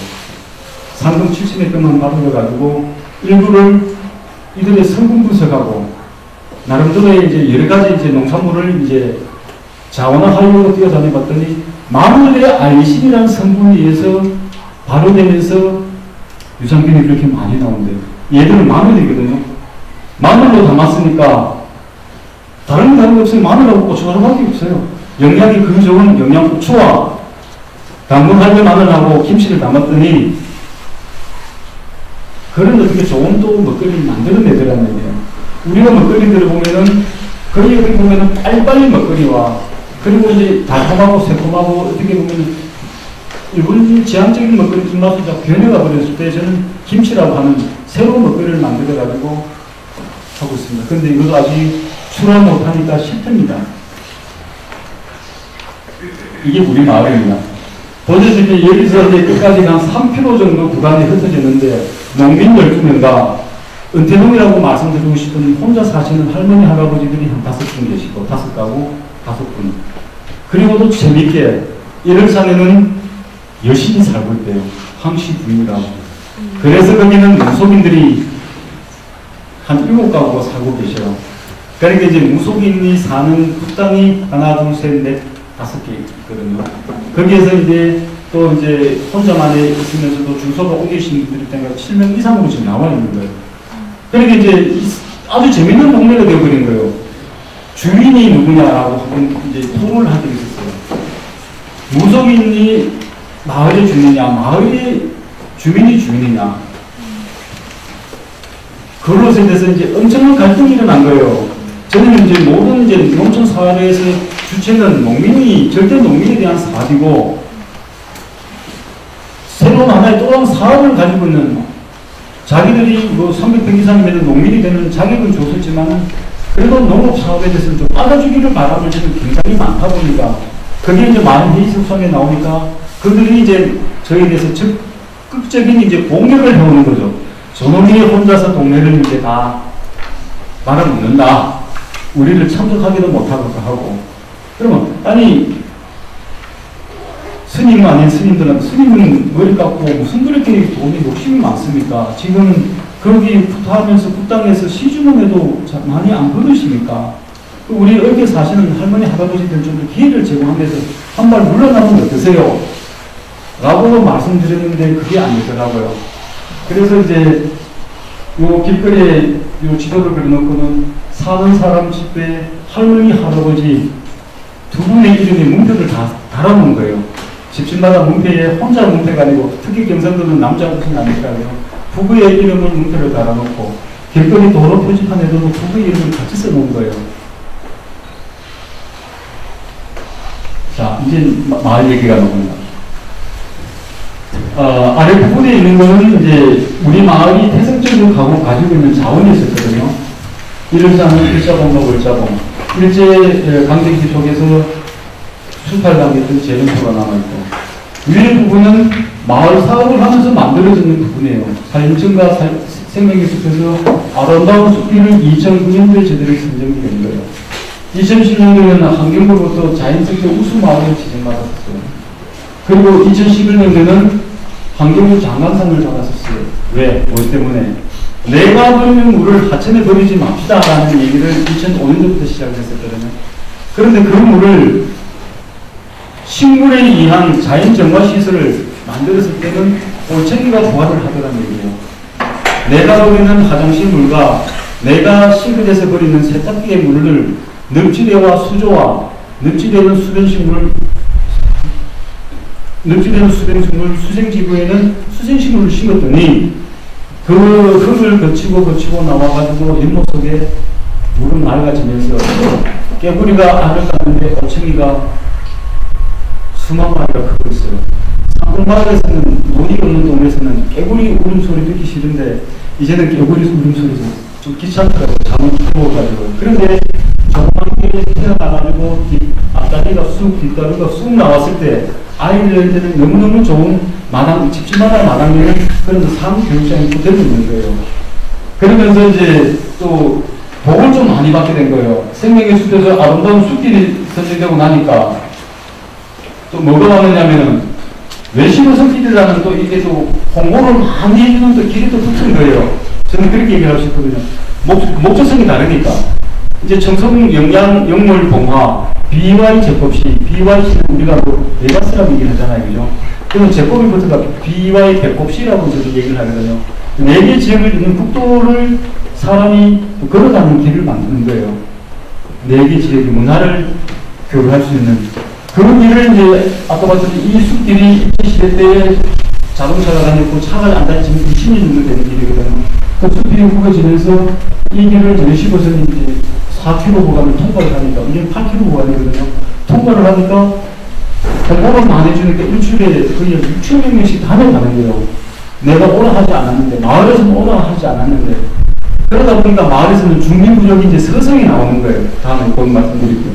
상금 70몇 백만 받아가지고 일부를 이들의 성분 분석하고 나름대로의 이제 여러 가지 이제 농산물을 이제 자원화하려고 뛰어다녀봤더니 마늘의 알리신이라는 성분에 의해서 발효되면서 유산균이 그렇게 많이 나온대요. 얘들은 마늘이거든요. 마늘로 담았으니까 다른 게 없어요. 마늘하고 고추가루밖에 없어요. 영양이 그 좋은 영양고추와 당근 할배 마늘하고 김치를 담았더니 그런 어떻게 좋은 또 먹거리를 만들어내더라는 얘기예요. 우리가 먹거리들을 보면은 거기 여기 보면은 빨리빨리 먹거리와 그리고 이제 달콤하고 새콤하고 어떻게 보면은 일본 지향적인 먹거리 입맛이 다 변해가 버렸을 때 저는 김치라고 하는 새로운 먹거리를 만들어가지고 하고 있습니다. 그런데 이것도 아직 출하 못하니까 실패입니다. 이게 우리 마을입니다. 보시다시피 여기서 이제 끝까지 한 3km 정도 구간이 흩어졌는데 농민 12명과 은퇴농이라고 말씀드리고 싶은 혼자 사시는 할머니 할아버지들이 한 5분 계시고 5가구 5분. 그리고도 재밌게 일월산에는 열심히 살고 있대요. 황씨 부인이라고. 그래서 거기는 무속인들이 한 7가구가 살고 계셔요. 그러니까 이제 무속인이 사는 식당이 하나, 둘, 셋, 넷, 5개 있거든요. 거기에서 이제 또 이제 혼자만에 있으면서도 주소가 옮기신 분들이 때문에 7명 이상으로 지금 나와 있는 거예요. 그러니까 이제 아주 재밌는 동네가 되어버린 거예요. 주인이 누구냐라고 한번 이제 토론을 한 적이 있었어요. 무속인이 마을의 주인이냐, 마을의 주민이 주인이냐. 그것에 대해서 이제 엄청난 갈등이 일어난 거예요. 저는 이제 모든 이제 농촌 사회에서 주체는 농민이, 절대 농민에 대한 사업이고, 새로운 하나의 또 다른 사업을 가지고 있는, 자기들이 뭐 300평 이상이면 농민이 되는 자격은 줬었지만, 그래도 농업 사업에 대해서 좀 받아주기를 바라는 점이 굉장히 많다 보니까, 그게 이제 많은 회의 석상에 나오니까, 그들이 이제 저희에 대해서 적극
적극적인 이제 공격을 해오는 거죠. 저놈이 혼자서 동네를 이제 다 말아먹는다. 우리를 참석하기도 못하고 하고. 그러면, 아니, 스님 아닌 스님들은, 스님은 머리 깎고 무슨 그렇게 돈이 욕심이 많습니까? 지금 거기부터 하면서 국당에서 시주문에도 많이 안 받으십니까? 우리 여기 사시는 할머니, 할아버지들 좀 기회를 제공하면서 한 발 물러나면 어떠세요? 라고 말씀드렸는데 그게 아니더라고요. 그래서 이제 요 길거리에 요 지도를 그려놓고는 사는 사람 집에 할머니, 할아버지 두 분의 이름의 문표를 다 달아놓은 거예요. 집집마다 문패에 혼자 문패가 아니고 특히 경상도는 남자 옷이 아니더라고요. 부부의 이름을 문표를 달아놓고 길거리 도로 표지판에도 부부의 이름을 같이 써놓은 거예요. 자, 이제 마을 얘기가 나옵니다. 아래 부분에 있는 거는 이제 우리 마을이 태생적으로 가지고 있는 자원이 있었거든요. 일자는 일자봉과 월자봉. 일제 강점기 속에서 수탈당했던 재련소가 남아있고, 위에 부분은 마을 사업을 하면서 만들어지는 부분이에요. 자연증과 생명의 숲에서 아름다운 숲길을 2009년도에 제대로 선정이 된 거예요. 2010년도에는 환경부로부터 자연sektor 우수마을을 지정받았어요. 그리고 2011년도에는 환경부 장관상을 받았었어요. 왜? 뭐 때문에? 내가 버리는 물을 하천에 버리지 맙시다라는 얘기를 2005년도부터 시작했었거든요. 그런데 그 물을 식물에 의한 자연정화시설을 만들었을 때는 올챙이가 부활을 하더라는 얘기예요. 내가 버리는 화장실 물과 내가 싱크대에서 버리는 세탁기의 물을 늪지대와 수조와 늪지대는 수변식물, 늪지대는 수변식물, 수생지구에는 수생식물을 심었더니 그 흙을 거치고 나와가지고 연못 속에 물은 맑아지면서 깨구리가 알을 깎는데 올챙이가 수만 마리가 크고 있어요. 상동마을에서는 논이 없는 동네에서는 깨구리 울음소리 듣기 싫은데 이제는 깨구리 울음소리도 좀 귀찮더라고요. 잠을 추워가지고. 그런데 조그만 길에 튀어나가지고 앞다리가 쑥, 뒷다리가 쑥 나왔을 때 아이들한테는 너무너무 좋은 마당, 집집마다 마당에는 그런 상교육장이 또 되고 있는 거예요. 그러면서 이제 또 복을 좀 많이 받게 된 거예요. 생명의 숲에서 아름다운 숲길이 선정되고 나니까 또 뭐가 나느냐면은 외식을 성길이라는 또 이게 또 홍보를 많이 해주는 또 길이 또 붙은 거예요. 저는 그렇게 얘기하고 싶거든요. 목적성이 다르니까. 이제 청소년 영양, 영물 봉화, BY 제법시, BYC는 우리가 뭐 베가스라고 얘기를 하잖아요. 그죠? 그래서 제법이부터가 BY 배꼽시라고 저도 얘기를 하거든요. 4개 지역을 있는 국도를 사람이 걸어가는 길을 만드는 거예요. 4개 지역의 문화를 교류할 수 있는. 그런 길을 이제 아까 봤듯이 이 숲길이 일제시대 때 자동차가 다녔고 차가 안 다니지만 20년 정도 되는 길이거든요. 그 숲길이 후겨지면서 이 길을 몇십어선이 이제 4km 구간을 통과를 하니까, 이게 8km 구간이거든요. 통과를 하니까 홍보를 많이 해주니까 일주일에 거의 6천 명씩 다녀가는 거예요. 내가 오라 하지 않았는데, 마을에서는 오라 하지 않았는데, 그러다 보니까 마을에서는 중민 부족이 이제 서성이 나오는 거예요. 다음에 곧 말씀드릴게요.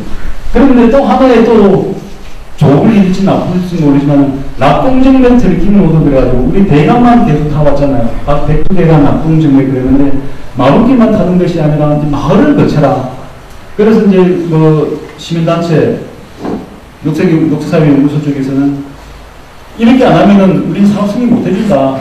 그런데 또 하나의 또 좋은 일일지 나쁠지 모르지만 낙동정 멘트를 기능으로 그래가지고 우리 대강만 계속 타왔잖아요. 백두대간 낙동정에 그러는데 마을길만 타는 것이 아니라 이제 마을을 거쳐라. 그래서 이제 뭐 시민단체 녹색사회연구소 쪽에서는 이렇게 안 하면은 우린 사업 승인 못 해준다.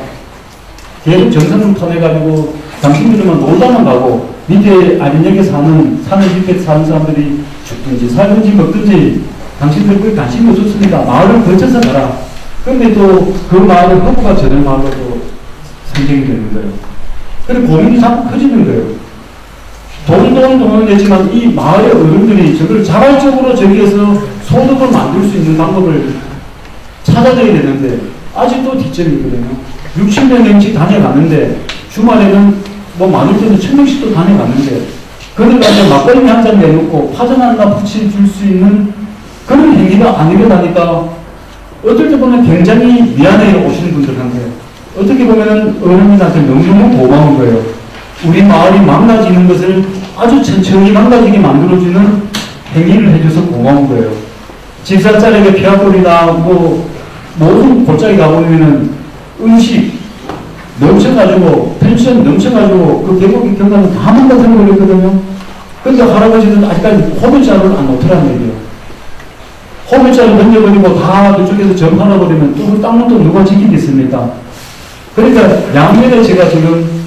계속 정상을 터내가지고 당신들만 놀다만 가고 밑에 아린역에 사는 밑에 사는 사람들이 죽든지 살든지 먹든지 당신들 그게 관심이 없었습니다. 마을을 거쳐서 가라. 그런데 또 그 마을은 허브가 저녁 마을로 또 선정이 되는 거예요. 그래서 고민이 자꾸 커지는 거예요. 돈은 내지만 이 마을의 어른들이 저걸 자발적으로 저기에서 소득을 만들 수 있는 방법을 찾아줘야 되는데 아직도 뒷점이거든요. 60명씩 다녀갔는데 주말에는 뭐 많을 때는 1000명씩도 다녀갔는데 그러니까 이제 막걸리 한 잔 내놓고 파전 하나 붙여 줄 수 있는 그런 행위가 안 일어나니까 어떨 때 보면 굉장히 미안해요. 오시는 분들한테. 어떻게 보면 어른들한테 너무너무 고마운 거예요. 우리 마을이 망가지는 것을 아주 천천히 망가지게 만들어주는 행위를 해줘서 고마운 거예요. 집사짜리가 피아골이나 뭐 모든 골짜기 가보면은 음식, 넘쳐가지고, 펜션 넘쳐가지고, 그 계곡이 경관은 다 망가뜨려버렸거든요. 근데 할아버지는 아직까지 호밀자루를 안 놓더라는 얘기예요. 호밀자루 던져버리고 다 그쪽에서 점하나버리면 또 그 땅은 또 누가 지키겠습니까? 그러니까 양면에 제가 지금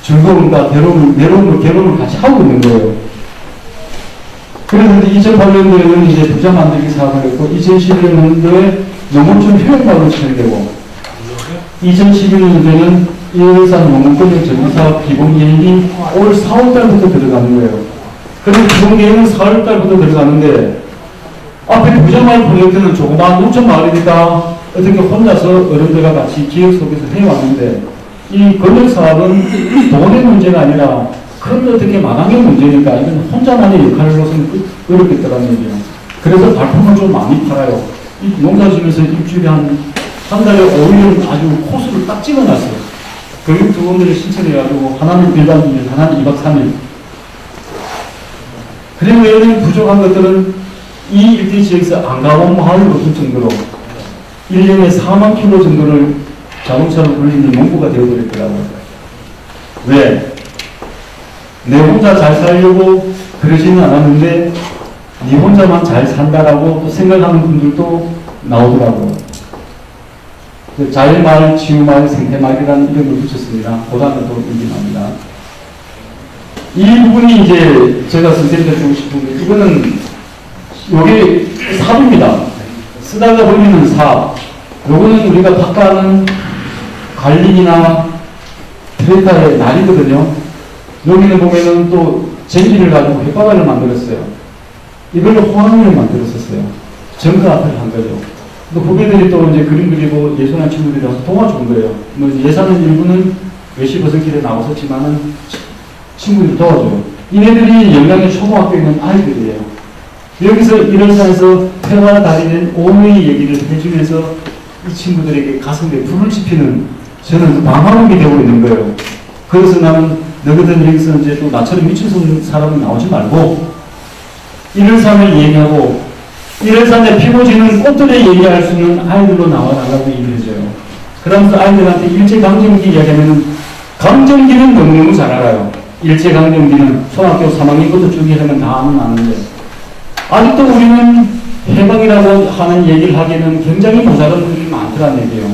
즐거움과 괴로움을 같이 하고 있는 거예요. 그래서 2008년도에는 이제 부자 만들기 사업을 했고, 2011년도에 농업촌 효용박을 처리되고, 2011년도에는 일산 농업권역 전문사업 기본계획이 올 4월달부터 들어가는 거예요. 그래서 기본계획은 4월달부터 들어가는데, 앞에 부자마을 프로젝트는 조그마한 농촌 마을이니까 어떻게 혼자서 어른들과 같이 기획 속에서 해왔는데, 이 권역 사업은 돈의 문제가 아니라 큰 어떻게 마당의 문제니까 이건 혼자만의 역할로서는 어렵겠다는 얘기예요. 그래서 발품을 좀 많이 팔아요. 이 농사 지면서 일주일에 한 달에 5일은 아주 코스를 딱 찍어놨어요. 교육 두 번들을 신청해가지고 하나는 일반인일, 하나는 2박 3일. 그리고 여기 부족한 것들은 이 일대 지역에서 안 가본 마을이 없을 정도로 1년에 4만 킬로 정도를 자동차로 돌리는 농부가 되어버렸더라고요. 왜? 내 혼자 잘 살려고 그러지는 않았는데 네 혼자만 잘 산다라고 또 생각하는 분들도 나오더라고요. 자연마을, 치유마을, 생태마을이라는 이름을 붙였습니다. 보다는 더 인기납니다. 이 부분이 이제 제가 선생님들 주고 싶은 게, 이거는 여기 삽입니다. 쓰다가 보이는 삽. 요거는 우리가 바꿔하는 갈릭이나 트레타의 날이거든요. 여기는 보면은 또 쟁기를 가지고 햇바가를 만들었어요. 이걸로 호황을 만들었었어요. 정가 앞을 한 거죠. 또 후배들이 또 이제 그림 그리고 예술한 친구들이 와서 도와준 거예요. 뭐 예산은 일부는 외시버섯길에 나왔었지만은 친구들이 도와줘요. 이네들이 영양의 초등학교에 있는 아이들이에요. 여기서 일원사에서 태화와 달인의 오묘의 얘기를 해주면서 이 친구들에게 가슴에 불을 지피는 저는 방황이 되고 있는 거예요. 그래서 나는 너희들 여기서 이제 또 나처럼 미친 사람이 나오지 말고 일원산을 얘기하고 일원산에 피고지는 꽃들을 얘기할 수 있는 아이들로 나와달라고 얘기를 해줘요. 그러면서 아이들한테 일제강점기 이야기하면 강점기는 너무너무 잘 알아요. 일제강점기는 초등학교 3학년부터 쭉 하면 다 아는데 아직도 우리는 해방이라고 하는 얘기를 하기에는 굉장히 모자란 분들이 많더라는 얘기예요.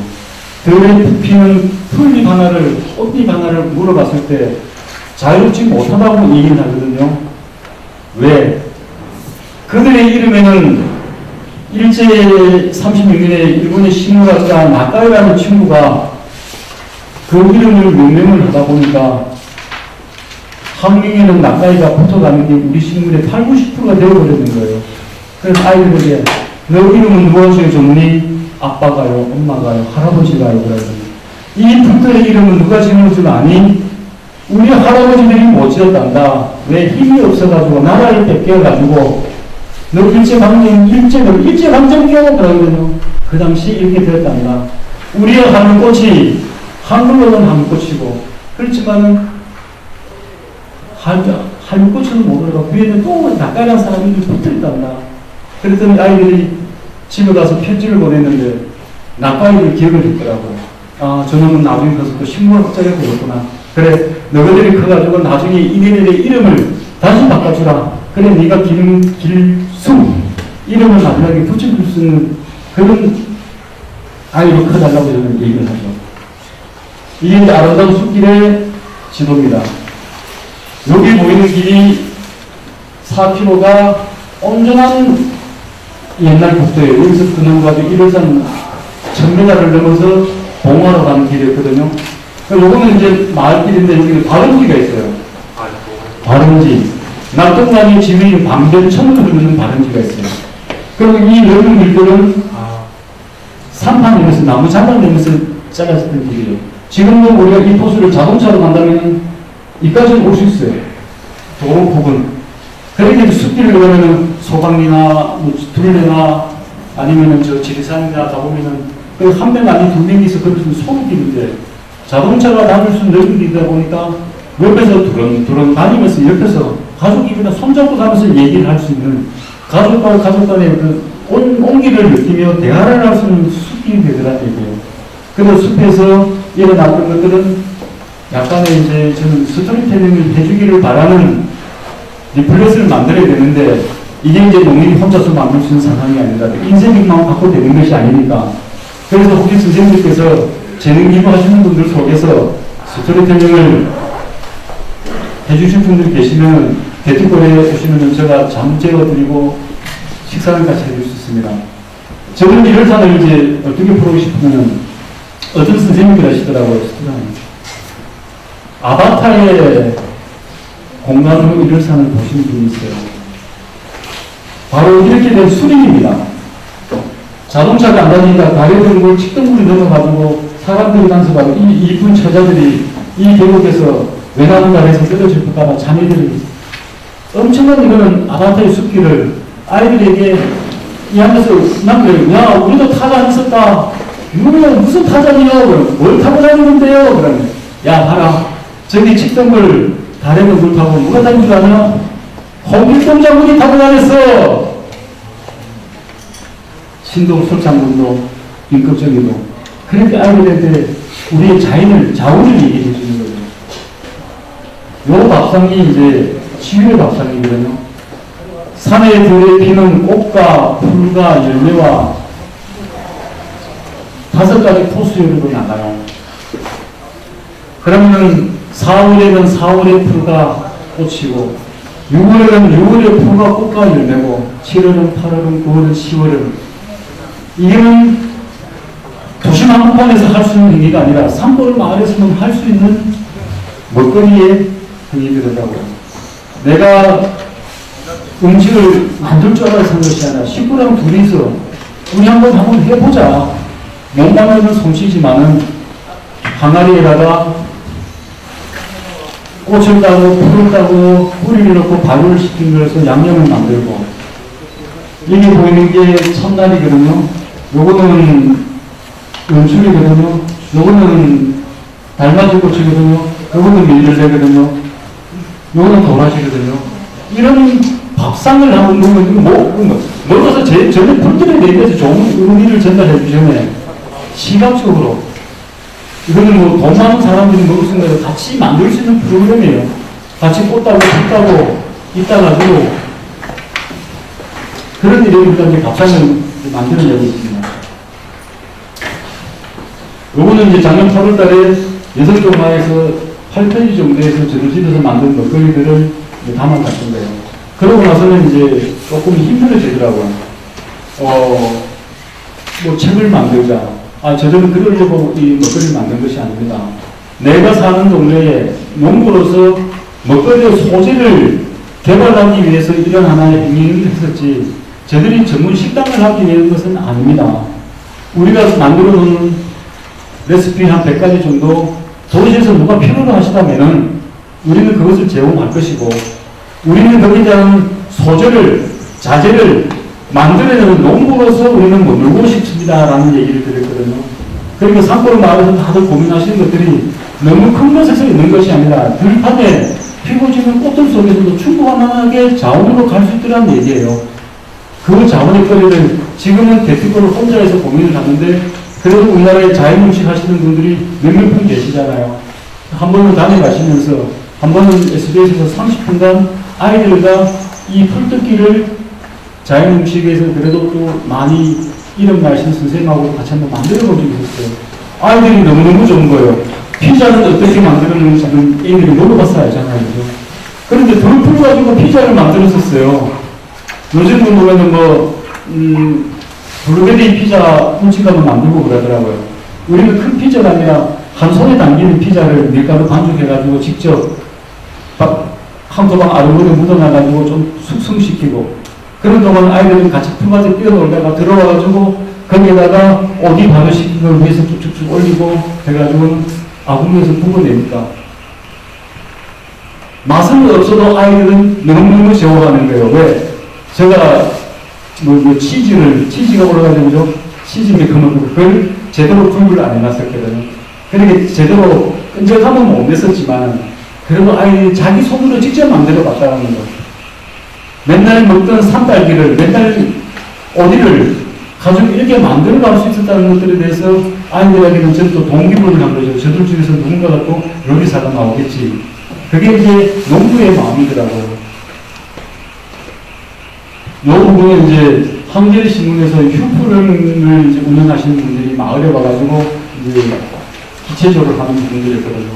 들에 피는 풀잎 하나를, 꽃잎 하나를 물어봤을 때 자유롭지 못하다고 얘기를 하거든요. 왜? 그들의 이름에는 일제 36년에 일본의 신문학자 나카이라는 친구가 그 이름을 명명을 하다 보니까 한국에는 나카이가 붙어가는 게 우리 식물의 80~90%가 되어버리는 거예요. 그래서 아이들에게 너 이름은 누가 지어줬니? 아빠가요, 엄마가요, 할아버지가요. 그래서 이 풀들의 이름은 누가 지은 줄 아니? 우리 할아버지들이 못 지었단다. 왜? 힘이 없어가지고 나라를 뺏겨가지고 너 일제강점기라고 그러거든요. 그 당시 이렇게 되었단다. 우리의 하늘꽃이 한글로는 하늘꽃이고 그렇지만은 하늘꽃은 못 올라가 위에는 또 낯가리한 사람이 붙어있단다. 그랬더니 아이들이 집에 가서 편지를 보냈는데 낯가리를 기억을 했더라고요. 아, 저놈은 나중에 가서 또 식물학자가 되었구나. 그래, 너희들이 커가지고 나중에 이네들의 이름을 다시 바꿔주라. 그래, 네가 길수 이름을 마지막에 붙여줄 수 있는 그런 아이로 커달라고 저는 얘기를 하죠. 이게 아름다운 숲길의 지도입니다. 여기 보이는 길이 4km가 온전한 옛날 국도예요. 여기서 끊어가지고 일월산 1000m를 넘어서 봉화로 가는 길이었거든요. 요거는 이제 마을길인데 여기는 바른지가 있어요. 바른지. 낙동강의 지위인 방변천으로 흐르는 바른지가 있어요. 그리고 이 넓은 길들은 산판이면서 나무 장판되면서 잘랐던 길이에요. 지금도 우리가 이 코스를 자동차로 간다면 이까지는 올 수 있어요. 도로 부근. 그러니까 숲길을 가면은 소강리나 뭐 둘레나 아니면은 저 지리산이나 가보면은 그 한 명 아니 두 명이서 걸어주는 소로길인데 자동차가 다닐 수 있는 넓은 길이다 보니까 옆에서 두런 다니면서 옆에서 가족이나 손잡고 가면서 얘기를 할 수 있는 가족 간의 그 온기를 느끼며 대화를 할 수 있는 숲길이 되더라는 얘기예요. 그래서 숲에서 일어났던 것들은 약간의 이제 저는 스토리텔링을 해주기를 바라는 리플렛을 만들어야 되는데 이게 이제 농민이 혼자서 만들 수 있는 상황이 아니라 인쇄력만 갖고 되는 것이 아니니까 그래서 혹시 선생님께서 재능 기부하시는 분들 속에서 스토리텔링을 해주신 분들 계시면 대특거리에 오시면 제가 잠 재워드리고 식사를 같이 해줄 수 있습니다. 저는 이런 산을 이제 어떻게 풀고 싶으면 어떤 선생님이 하시더라고요. 아바타의 공간으로 이런 산을 보신 분이 있어요. 바로 이렇게 된 수림입니다. 자동차가 안 다니니까 다리 들고 직등물이 넘어가지고 사람들이 단속하고 이 이쁜 처자들이 이 계곡에서 외나무다리에서 떨어질 것까봐 자매들이 엄청난 이거는 아바타의 숲길을 아이들에게 이 안에서 남들 야 우리도 타잔 있었다. 이거는 무슨 타잔이요? 뭘 타고 다니는데요? 그러면 야 봐라 저기 직등물 다리에 물 타고 누가 다닌 줄 아냐? 홍길동 장군이 타고 다녔어. 신동섭 장군도 임꺽정이도 그렇게 아이들한테 우리의 자원을 얘기해 주는 거죠. 요 밥상이 이제 치유의 밥상이거든요. 산에 들에 피는 꽃과 풀과 열매와 5가지 포수열으로 나가요. 그러면은 4월에는 4월의 풀과 꽃이고 6월에는 6월의 풀과 꽃과 열매고 7월은 8월은 9월은 10월은 이게는 도심 한복판에서 할 수 있는 행위가 아니라 산골 마을에서만 할 수 있는 먹거리의 행위들이라고요. 내가 음식을 만들 줄 알아서 한 것이 아니라 식구랑 둘이서 우리 한번 해보자. 몸만으로는 솜씨지만은 항아리에다가 꽃을 따고 풀을 따고 뿌리를 넣고 발효를 시킨 것에서 양념을 만들고 이게 보이는 게 첫날이거든요. 요거는 연출이거든요. 요거는 달맞이 꽃이거든요. 요거는 밀들레거든요. 요거는 도라지거든요. 이런 밥상을 하면 먹어서 전에 분들에 대해서 좋은 의미를 전달해 주셨네. 시각적으로. 이거는 뭐 돈 많은 사람들이 먹을 수 있는 거 같이 만들 수 있는 프로그램이에요. 같이 꽃 따고 풀 따고 이따가지고 그런 일이 우리가 밥상을 만들어내고 있습니다. 요거는 이제 작년 8월 달에 6종마에서 8페이지 정도에서 저를 집에서 만든 먹거리들을 담아갔던 거예요. 그러고 나서는 이제 조금 힘들어지더라고요. 뭐 책을 만들자. 저는 그러려고 이 먹거리를 만든 것이 아닙니다. 내가 사는 동네에 농부로서 먹거리의 소재를 개발하기 위해서 이런 하나의 행위를 했었지, 저들이 전문 식당을 하기 위한 것은 아닙니다. 우리가 만들어 놓은 레시피 한 100가지 정도 도시에서 누가 필요로 하시다면은 우리는 그것을 제공할 것이고, 우리는 거기에 대한 소재를, 자재를 만들어내는 농부로서 우리는 머물고 싶습니다라는 얘기를 드렸거든요. 그러니까 산골 마을에서 다들 고민하시는 것들이 너무 큰 것에서 있는 것이 아니라 들판에 피고 지는 꽃들 속에서도 충분하게 자원으로 갈 수 있더라는 얘기예요. 그 자원의 거리를 지금은 대표적으로 혼자 해서 고민을 하는데, 그래도 우리나라에 자연음식 하시는 분들이 몇몇 분 계시잖아요. 한 번은 다녀가시면서 한 번은 SBS에서 30분간 아이들과 이 풀뜯기를 자연음식에서 그래도 또 많이 이름 나신 선생님하고 같이 한번 만들어 본 적이 있었어요. 아이들이 너무너무 좋은 거예요. 피자는 어떻게 만들었는지는 애들이 먹어봤어야 알잖아요. 그런데 돌풀 가지고 피자를 만들었었어요. 요즘은 보면은 블루베리 피자 훔치가면 만들고 그러더라고요. 우리는 큰 피자가 아니라 한 손에 담기는 피자를 밀가루 반죽해가지고 직접 한 토방 아르고를 묻어놔가지고 좀 숙성시키고, 그런 동안 아이들은 같이 풀밭에 뛰어놀다가 들어와가지고 거기에다가 오디 발효시킨 걸 위에서 쭉쭉쭉 올리고 해가지고 아궁이에서 부어내니까 맛은 없어도 아이들은 너무너무 좋아하는 거예요. 왜? 제가 치즈가 올라가지고 치즈 매콤한 그걸 제대로 구입을 안 해놨었거든요. 그러니까 제대로 끈적함은 못 냈었지만 그래도 아이들이 자기 손으로 직접 만들어 봤다는 거. 맨날 먹던 산딸기를, 맨날 오디를 가지고 이렇게 만들어 갈 수 있었다는 것들에 대해서 아이들에게는 저는 또 동기부여를 한 거죠. 저들 중에서 누군가가 또 요리사가 나오겠지. 그게 이제 농부의 마음이더라고요. 이 부분에 이제 한겨레 신문에서 휴프를 이제 운영하시는 분들이 마을에 와가지고 이제 기체적으로 하는 분들이었거든요.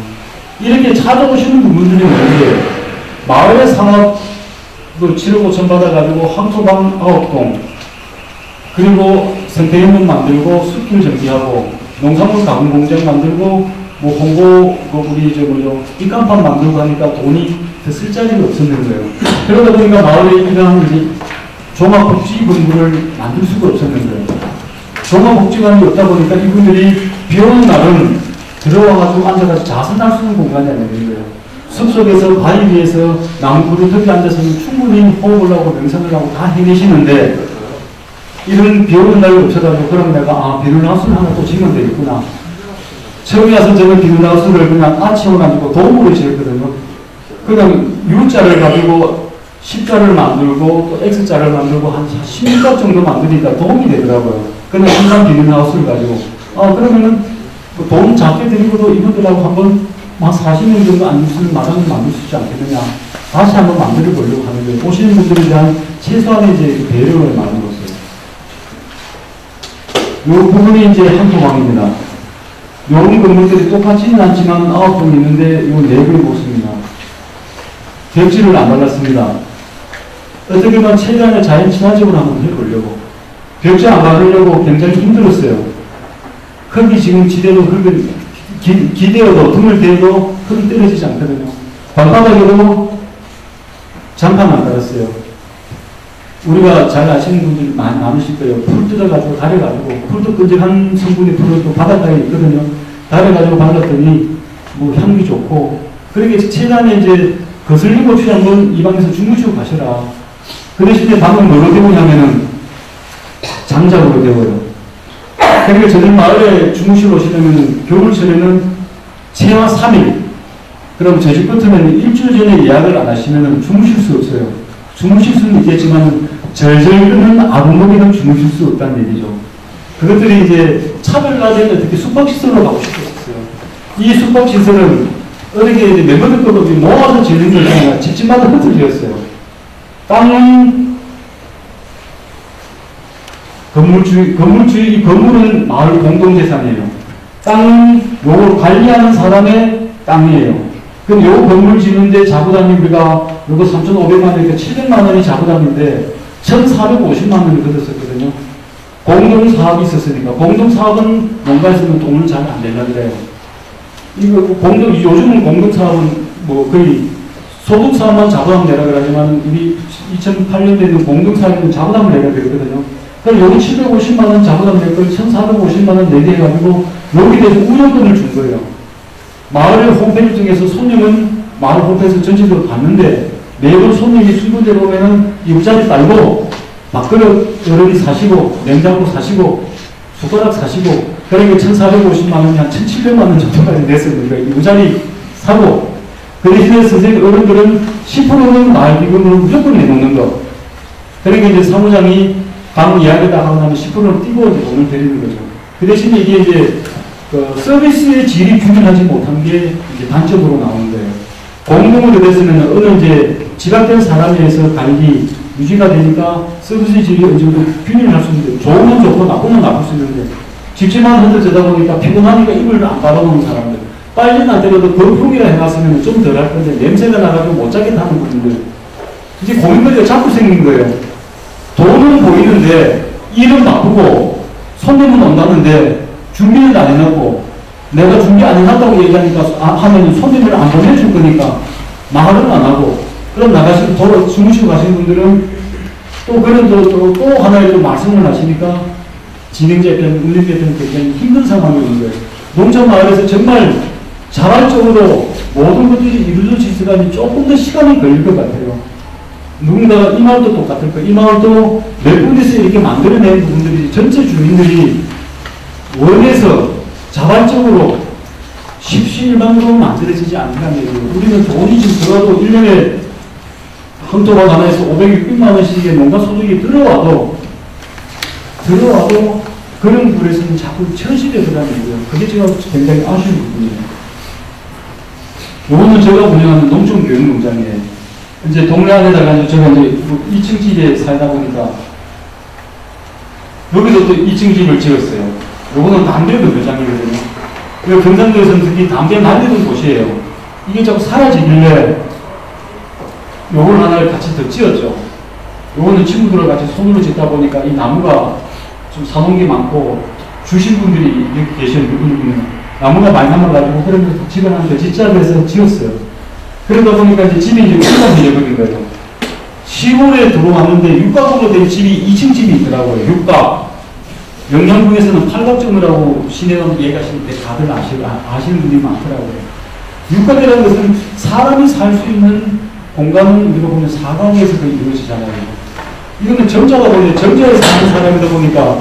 이렇게 찾아오시는 분들이 뭐예요? 마을의 상업도 7억 5천 받아가지고 항토방 9동, 그리고 생태인문 만들고 숲길 정비하고 농산물 가공 공장 만들고 뭐 홍보 우리 인간판 만들고 하니까 돈이 더 쓸 자리가 없었는 거예요. 그러다 보니까 마을에 이런 이제 종합복지본부를 만들 수가 없었는 거예요. 종합복지관이 없다 보니까 이분들이 비 오는 날은 들어와가지고 앉아가지고 자선할 수 있는 공간이 아닌 거예요. 숲속에서 바위 위에서 나무 그루터기 앉아서는 충분히 호흡을 하고 명상을 하고 다 해내시는데 이런 비 오는 날이 없어가지고 그럼 내가 비닐하우스를 하나 또 지면 되겠구나. 처음에 와서 저는 비닐하우스를 그냥 아치워가지고 도움으로 지었거든요. 그냥 U자를 가지고 10자를 만들고 또 X자를 만들고 한 16가 정도 만드니까 도움이 되더라고요. 그냥 순간 비닐하우스를 가지고 그러면은 돈 작게 드리고도 이분들하고 한번 한 40년 정도 안 쓰는 마당을 만들 수 있지 않겠느냐. 다시 한번 만들어 보려고 하는 거예요. 오시는 분들에 대한 최소한의 이제 배려를 많이 줬어요. 이 부분이 이제 한토방입니다. 이런 건물들이 똑같지는 않지만 9동 있는데 이 4개의 모습입니다. 벽지를 안 발랐습니다. 어떻게 보면 최대한의 자연 친화적으로 한번 해보려고. 벽지 안 바르려고 굉장히 힘들었어요. 흙이 지금 지대로 흙은 기대어도 등을 대도 흙이 떨어지지 않거든요. 방바닥에도 장판 안 깔았어요. 우리가 잘 아시는 분들이 많으실 거예요. 풀 뜯어가지고 다려가지고 풀도 끈적한 성분이 풀을 또 바닷가에 있거든요. 다려가지고 발랐더니 뭐 향기 좋고 그러게 최단에 이제 거슬림 없이 한번 이 방에서 주무시고 가셔라. 그 대신에 방은 뭐로 데우냐면은 장작으로 데워요. 그러니까 저들 마을에 주무시러 오시려면 겨울철에는 최하 3일, 그럼 제주 같으면 일주일 전에 예약을 안 하시면 주무실 수 없어요. 주무실 수는 있겠지만 절절 끓는 아궁목에는 주무실 수 없다는 얘기죠. 그것들이 이제 차별화된 어떻게 숙박시설로 가고 싶었어요. 이 숙박시설은 어떻게 이제 멤버들 것도 모아서 지는 게 아니라 집집마다 흩어졌어요. 땅은 건물주의, 이 건물은 마을 공동재산이에요. 땅은 요걸 관리하는 사람의 땅이에요. 그럼 요 건물 짓는데 자부담이 우리가 요거 3,500만 원이니까 700만 원이 자부담인데 1,450만 원을 걷었었거든요. 공동사업이 있었으니까. 공동사업은 뭔가 있으면 돈을 잘 안 내려 그래요. 요즘은 공동사업은 뭐 거의 소득사업만 자부담 내라 그러지만 우리 2008년도에 있는 공동사업에는 자부담을 내라 그랬거든요. 그럼 여기 750만 원 자부담 낼 걸 1,450만 원 내게 해가지고 여기 대해서 운영권을 준 거예요. 마을 홈페이지 중에서 손님은 마을 홈페이지 전체적으로 봤는데 매번 손님이 순번대로 오면은 입자리 빨고 밥그릇 여러분이 사시고 냉장고 사시고 숟가락 사시고 그러니까 1,450만 원이 한 1,700만 원 정도까지 냈습니다. 입자리 사고 그 대신에 선생님 어른들은 10%는 마을 기금으로 무조건 내놓는 거. 그러니까 이제 사무장이 방 이야기다 하고 나면 10%를 띄고 돈을 드리는 거죠. 그 대신에 이게 이제 서비스의 질이 균일하지 못한 게 이제 단점으로 나오는 거예요. 공동으로 됐으면 어느 이제 지각된 사람에서 관리 유지가 되니까 서비스 질이 어느 정도 균일할 수 있는데 좋으면 좋고 나쁘면 나쁠 수 있는데 집집만 흔들어다 보니까 피곤하니까 이불을 안 받아놓는 사람들 빨리는 안 되려도 거품이라 해놨으면 좀 덜 할 건데 냄새가 나가지고 못 자겠다는 분들 이제 고민거리가 자꾸 생긴 거예요. 돈은 보이는데 일은 바쁘고 손님은 온다는데 준비는 안 해놓고 내가 준비 안 해놨다고 얘기하니까 하면 손님을 안 보내줄 거니까 말은 안 하고 그럼 나가시고 돌아 주무시고 가시는 분들은 또 그런 또 하나의 또 말씀을 하시니까 진행자 입장, 운영자 입장 굉장히 힘든 상황이 오는 거예요. 농촌마을에서 정말 자발적으로 모든 것들이 이루어질 시간이 조금 더 시간이 걸릴 것 같아요. 누군가가 이 마을도 똑같을 거예요. 이 마을도 몇 군데서 이렇게 만들어낸 부분들이 전체 주민들이 원해서 자발적으로 십시일반으로 만들어지지 않는다는 얘기예요. 우리는 돈이 지금 들어와도 1년에 헌터방 하나에서 500, 600만 원씩의 농가 소득이 들어와도 그런 부분에서는 자꾸 처실해 들어가는 거예요. 그게 제가 굉장히 아쉬운 부분이에요. 요거는 제가 운영하는 농촌교육농장에 이제 동네 안에다가 제가 이제 2층 집에 살다 보니까 여기도 또 2층 집을 지었어요. 요거는 담배도 매장이거든요. 그리고 경상도에서는 특히 담배 만드는 곳이에요. 이게 자꾸 사라지길래 요걸 하나를 같이 더 지었죠. 요거는 친구들을 같이 손으로 짓다 보니까 이 나무가 좀 사놓은 게 많고 주신 분들이 이렇게 계시는 누구누구는 나무가 많이 남아가지고 그런 거 집을 하나 더 짓자고 해서 지었어요. 그러다 보니까 이제 집이 이제 육가가 되어버린 거예요. 시골에 들어왔는데 육가구로 된 집이 2층 집이 있더라고요. 육가. 영양국에서는 팔각정이라고 시내원 얘기하시는데 다들 아시는 분들이 많더라고요. 육가라는 것은 사람이 살 수 있는 공간은 우리가 보면 사각에서도 이루어지잖아요. 이거는 정자가 보니 정자에 사는 사람이다 보니까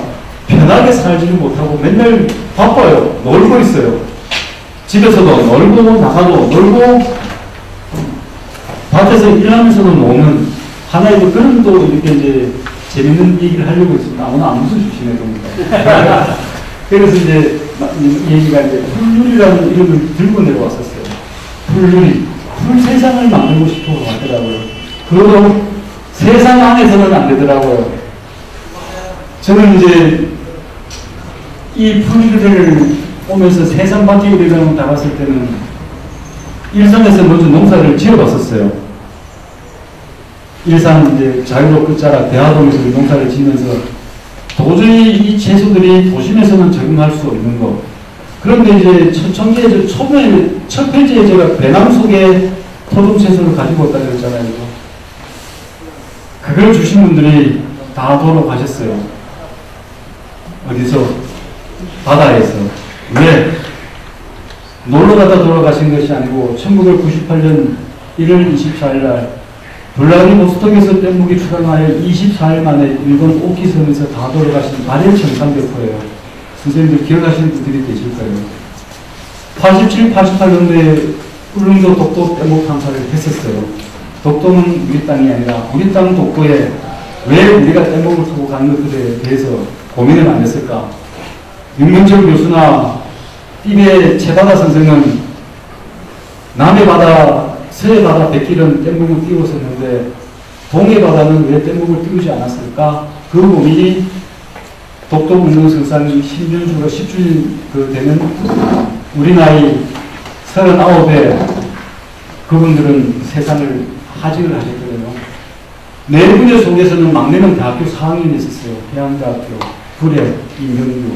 편하게 살지는 못하고 맨날 바빠요. 놀고 있어요. 집에서도 놀고 나가도 놀고 밭에서 일하면서도 노는 하나의 그런 또 이렇게 이제 재밌는 얘기를 하려고 했습니다. 오늘 안 웃어주시네, 보니까. 그래서 이제 얘기가 이제 풀유리라는 이름을 들고 내려왔었어요. 풀유리. 풀 세상을 만들고 싶어 왔더라고요. 그것도 세상 안에서는 안 되더라고요. 저는 이제 이 풀유리를 오면서 세상 밖에 우리가 나갔을 때는 일산에서 먼저 농사를 지어봤었어요. 일산 이제 자유로 끝자락 대하동에서 농사를 지면서 도저히 이 채소들이 도심에서는 적응할 수 없는 거. 그런데 이제 청계에 초반에 첫 페이지에 제가 배낭 속에 토종 채소를 가지고 왔다 그랬잖아요. 그걸 주신 분들이 다 돌아가셨어요. 어디서? 바다에서. 왜? 놀러 가다 돌아가신 것이 아니고 1998년 1월 24일 날 블라디보스톡에서 뗏목이 출항하여 24일 만에 일본 오키섬에서 다 돌아가신 발열 청산대포예요. 선생님들 기억하시는 분들이 계실 거예요. 87, 88년도에 울릉도 독도 뗏목 탐사를 했었어요. 독도는 우리 땅이 아니라 우리 땅 독도에 왜 우리가 뗏목을 타고 가는 것들에 대해서 고민을 안 했을까? 윤명철 교수나 띠베 최바다 선생은 남해 바다, 서해 바다 백길은 뗏목을 띄웠었는데 동해 바다는 왜 뗏목을 띄우지 않았을까? 그 고민이 독도 운동성산이 10주년 되는 우리 나이 39에 그분들은 세상을 하직을 하셨거든요. 네 분의 속에서는 막내는 대학교 4학년이 있었어요. 해양대학교, 불에 임형규,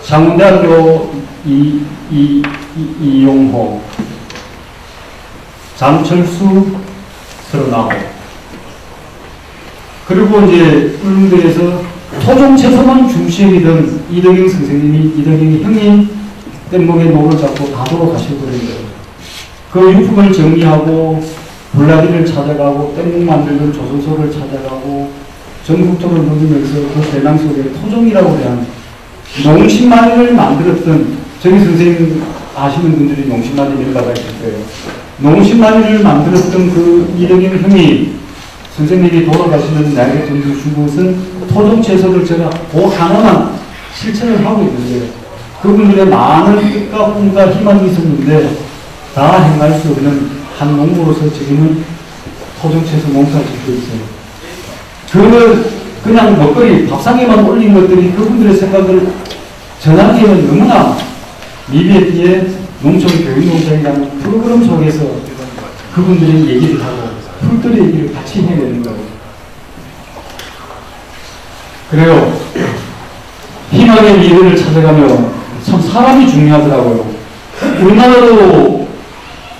장문대학교 이용호, 장철수 39. 그리고 이제 울릉도에서 토종 채소만 중시이던 이덕영 선생님이, 이덕영이 형님 뗏목에 노를 잡고 다 돌아가셨거든요. 그 유품을 정리하고 불나기를 찾아가고 뗏목 만들던 조선소를 찾아가고 전국토를 누비면서 그 배낭 속에 토종이라고 대한 농심마리를 만들었던, 저기 선생님 아시는 분들이 농심마리 일가가 있을 거예요. 농심마리를 만들었던 그 이덕영 형이 선생님이 돌아가시는 나에게 전해준 것은 토종 채소를 제가 그 하나만 실천을 하고 있는데 그분들의 많은 뜻과 꿈과 희망이 있었는데 다 행할 수 없는 한 농부로서 지금은 토종 채소 농사를 짓고 있어요. 그냥 먹거리 밥상에만 올린 것들이 그분들의 생각을 전하기에는 너무나 미비했기에 농촌교육농장이라는 프로그램 속에서 그분들이 얘기를 하고 풀들의 얘기를 같이 해야 되는 거예요. 그래요. 희망의 미래를 찾아가며 참 사람이 중요하더라고요. 우리나라도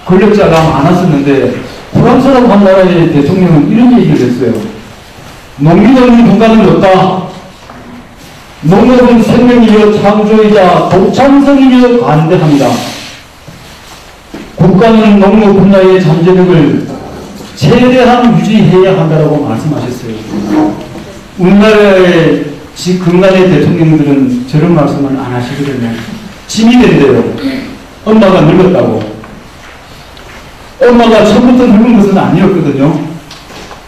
권력자가 많았었는데 프랑스라고 한 나라의 대통령은 이런 얘기를 했어요. 농민 없는 국가는 없다. 농업은 생명이며 창조이자 독창성이며 관대합니다. 국가는 농업 분야의 잠재력을 최대한 유지해야 한다고 말씀하셨어요. 우리나라의 근간의 대통령들은 저런 말씀을 안 하시거든요. 짐이 된대요. 엄마가 늙었다고. 엄마가 처음부터 늙은 것은 아니었거든요.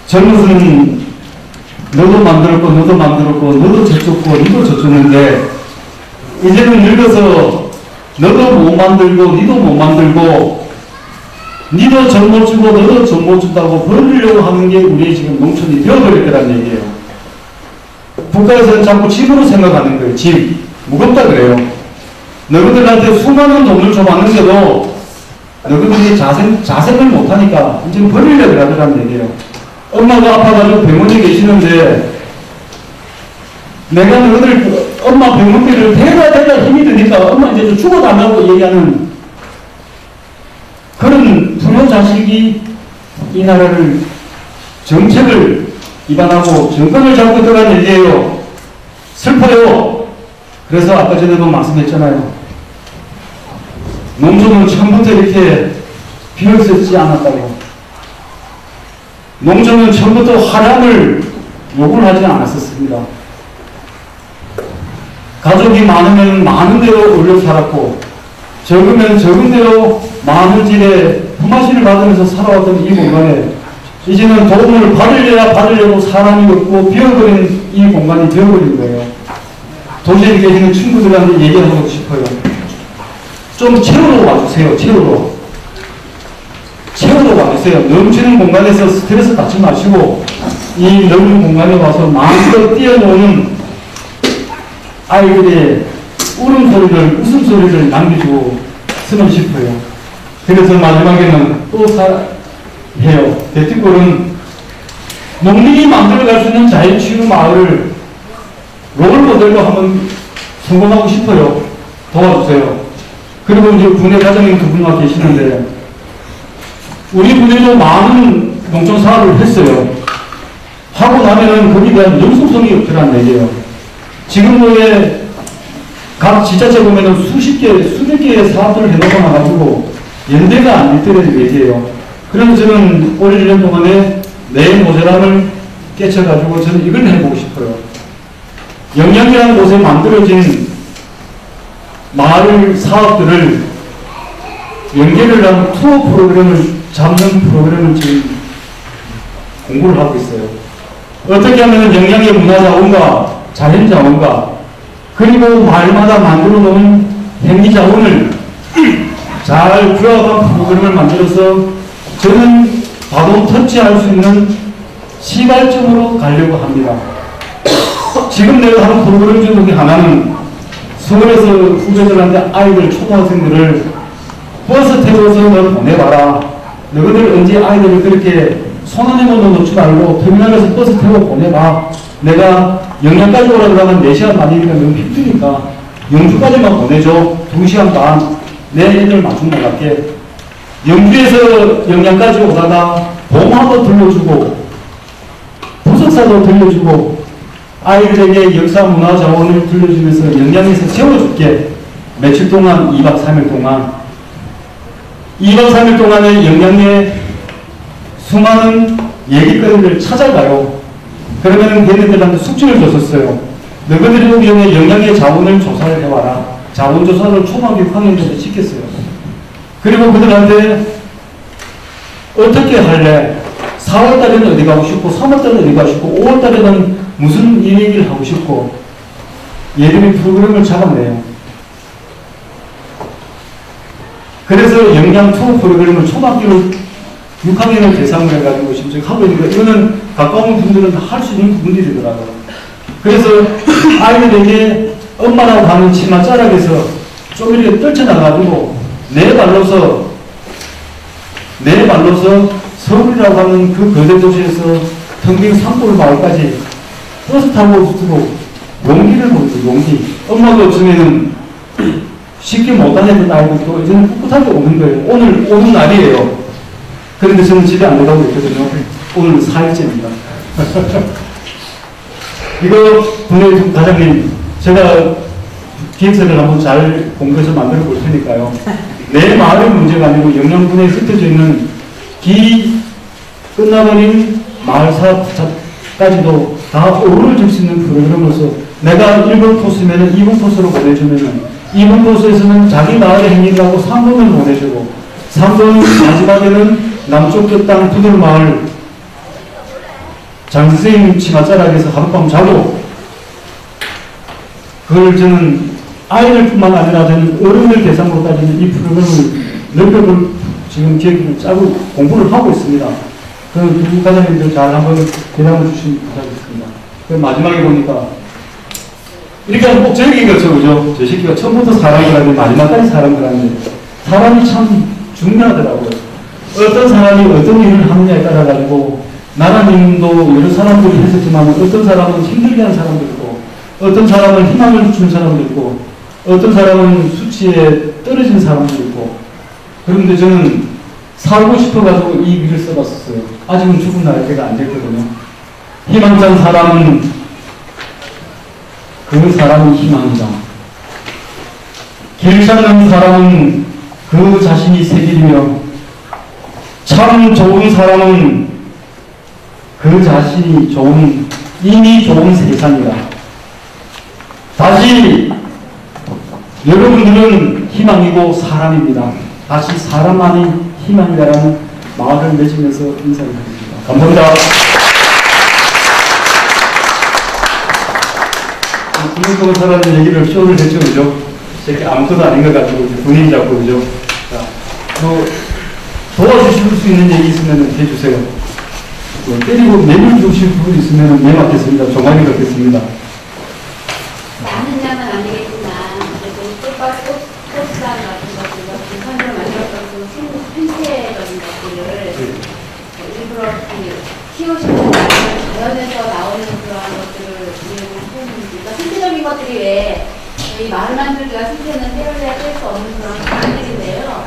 젊어서는 너도 만들었고 너도 만들었고 너도 저쳤고 너도 저쳤는데 이제는 늙어서 너도 못 만들고 니도 못 만들고 니도 전 못 주고 너도 전 못 준다고 버리려고 하는 게 우리 지금 농촌이 되어버렸다는 얘기예요. 국가에서는 자꾸 집으로 생각하는 거예요. 집. 무겁다 그래요. 너희들한테 수많은 돈을 줘봤는데도 너희들이 자생을 못하니까 이제 버리려고 하더라는 얘기예요. 엄마가 아파가지고 병원에 계시는데 내가 너희들 엄마 병원비를 대다 힘이 드니까 엄마 이제 좀 죽어달라고 얘기하는 그런 부모 자식이 이 나라를 정책을 위반하고 정권을 잡고 들어간 얘기예요. 슬퍼요. 그래서 아까 전에도 말씀했잖아요. 농촌은 처음부터 이렇게 비었었지 않았다고. 농촌은 처음부터 화량을 요구를 하지 않았었습니다. 가족이 많으면 많은 대로 올려 살았고 적으면 적은 대로 많은 질의 품앗이를 받으면서 살아왔던 이 공간에 이제는 도움을 받으려고 사람이 없고 비어버린 이 공간이 되어버린 거예요. 도시에 계시는 친구들한테 얘기하고 싶어요. 좀 채우러 와주세요. 채우러 와주세요. 넘치는 공간에서 스트레스 받지 마시고 이 넓은 공간에 와서 마음껏 뛰어노는 아이들의 울음소리를 웃음소리를 남겨주고 쓰면 싶어요. 그래서 마지막에는 또 해요. 대티골은 농민이 만들어갈 수 있는 자연치유 마을을 롤모델로 한번 성공하고 싶어요. 도와주세요. 그리고 이제 군내 과장님 두 분과 계시는데 우리 군에도 많은 농촌 사업을 했어요. 하고 나면은 거기에 대한 영속성이 없더란 얘기예요. 지금 왜 각 지자체 보면은 수십 개의 사업들을 해놓고 나가지고 연대가 안 됐다는 얘기예요. 그래서 저는 올 1년 동안에 내 모자람을 깨쳐가지고 저는 이걸 해보고 싶어요. 영양이라는 곳에 만들어진 마을 사업들을 연계를 한 투어 프로그램을 잡는 프로그램을 지금 공부를 하고 있어요. 어떻게 하면 영양의 문화자원과 자연자원과 그리고 마을마다 만들어 놓은 행리자원을 잘 규합한 프로그램을 만들어서 저는 바로 터치할 수 있는 시발점으로 가려고 합니다. 지금 내가 하는 프로그램 중에 하나는 서울에서 후배들한테 아이들 초등학생들을 버스 태워서 널 보내봐라. 너희들 언제 아이들을 그렇게 손안에만 놓지 말고 터미널에서 버스 태워 보내봐. 내가 영양까지 오라 그러면 4시간 반이니까 너무 힘드니까 영주까지만 보내줘. 2시간 반. 내 애들 맞춤 나갈게. 영주에서 영양까지 오다가 봉화도 들려주고 부석사도 들려주고 아이들에게 역사 문화 자원을 들려주면서 영양에서 채워줄게. 며칠 동안 2박 3일 동안 2박 3일 동안에 영양의 수많은 얘기거리를 찾아가요. 그러면 걔네들한테 숙제를 줬었어요. 너희들이 오기 전에 영양의 자원을 조사를 해와라. 자원조사를 초등학교 6학년들한테 시켰어요. 그리고 그들한테 어떻게 할래? 4월달에는 어디 가고 싶고 3월달에는 어디 가고 싶고 5월달에는 무슨 얘기를 하고 싶고 얘들이 프로그램을 잡아내요. 그래서 영양 투어 프로그램을 초등학교 6학년을 대상으로 해가지고 지금 하고 있는 거예요. 이거는 가까운 분들은 다 할 수 있는 부분들이더라고요. 그래서 아이들에게 엄마라고 하는 치마 자락에서 좀 이렇게 떨쳐나가지고 내 발로서 서울이라고 하는 그 거대 도시에서 텅빈 산골 마을까지 버스 타고 두고 용기를 보여줘. 용기. 엄마가 없으면은 쉽게 못 다녔던 아이들도 이제는 꿋꿋하게 오는 거예요. 오늘 오는 날이에요. 그런데 저는 집에 안 나가고 있거든요. 오늘은 4일째입니다. 이거 분명히 과장님, 제가 기획서를 한번 잘 공부해서 만들어 볼 테니까요. 내 마을의 문제가 아니고 영양분에 흩어져 있는 끝나버린 마을 사업까지도 다 어우러질 줄 수 있는 프로그램으로서 내가 1번 코스면 2번 코스로 보내주면 2번 코스에서는 자기 마을의 행리를 하고 3번을 보내주고 3번 마지막에는 남쪽 끝 땅 두들마을 장 선생님 치맛자락에서 하룻밤 자고, 그걸 저는 아이들뿐만 아니라 저는 어른들 대상으로 따지는 이 프로그램을 몇 벽을 지금 계획을 짜고 공부를 하고 있습니다. 그 두 과장님들 잘 한번 대답을 주시면 감사하겠습니다. 그 마지막에 보니까 이렇게 하면 꼭 저에게 그렇죠, 그죠? 저 새끼가 처음부터 사람이라는데 마지막까지 사람이라는데 사람이 참 중요하더라고요. 어떤 사람이 어떤 일을 하느냐에 따라 가지고 나라님도 여러 사람들이 했었지만 어떤 사람은 힘들게 한 사람도 있고 어떤 사람은 희망을 주는 사람도 있고 어떤 사람은 수치에 떨어진 사람도 있고 그런데 저는 살고 싶어가지고 이 글을 써봤었어요. 아직은 죽은 날때가 안 됐거든요. 희망찬 사람은 그 사람이 희망이다. 길 찾는 사람은 그 자신이 새 길이며 참 좋은 사람은 그 자신이 좋은 이미 좋은 세상이다. 다시 여러분들은 희망이고 사람입니다. 다시 사람만이 희망이라는 말을 맺으면서 인사를 드립니다. 감사합니다. 국민공원 사람의 얘기를 쇼를 했죠, 그죠? 이렇게 아무것도 아닌 것 같고 본인이 잡고, 그죠? 자, 도와주실 수 있는 얘기 있으면 해주세요. 때리고 내밀 주실 부분 있으면 내맡겠습니다. 종아리 갖겠습니다.
많은 양은 아니겠지만 그래도 꽃상 같은 것들과 불판으로 만들었던 생태적인 것들을 일부러 키우시는 자연에서 나오는 그런 것들을 그러니까 생태적인 것들이 왜 저희 마을 만들기가 생태는 떼어내야 뗄 수 없는 그런 것들인데요.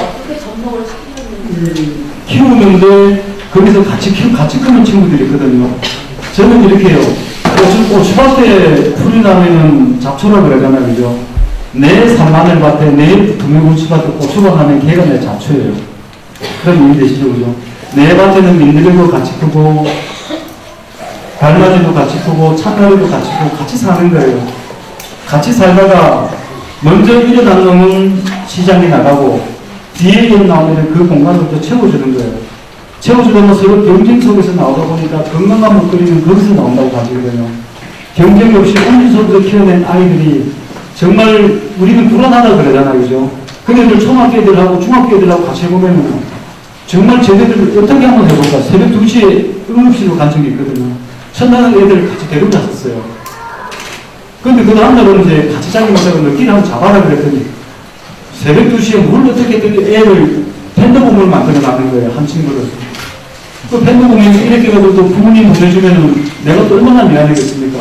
어떻게 접목을 시키는지
키우는데 거기서 같이 크는 친구들이 있거든요. 저는 이렇게 해요. 고추밭에 풀이 나면은 잡초라고 그러잖아요, 그죠? 내 산마늘밭에, 내 두메고추밭에 고추가 나면 걔가 내 잡초예요. 그런 의미 되시죠, 그죠? 내 밭에는 민들레도 같이 크고, 달맞이도 같이 크고, 참나리도 같이 크고, 같이 사는 거예요. 같이 살다가, 먼저 일어난 놈은 시장에 나가고, 뒤에 나오면 그 공간을 또 채워주는 거예요. 채워주려면 서로 경쟁 속에서 나오다 보니까 건강한 먹거리는 거기서 나온다고 봐지거든요. 경쟁 없이 온기속으로 키워낸 아이들이 정말 우리는 불안하다 그러잖아요, 그죠? 그네들 초등학교 애들하고 중학교 애들하고 같이 해보면 정말 쟤네들을 어떻게 한번 해볼까? 새벽 2시에 응급실로 간 적이 있거든요. 첫날은 애들 같이 데려갔었어요. 근데 그 다음날은 이제 같이 자기 못하고 너끼리 한번 잡아라 그랬더니 새벽 2시에 뭘 어떻게 애를 팬더봄을 만들어 놨는 거예요, 한 친구를. 그 팬더봄이 이렇게 가도 또 부모님 보내주면은 내가 또 얼마나 미안하겠습니까?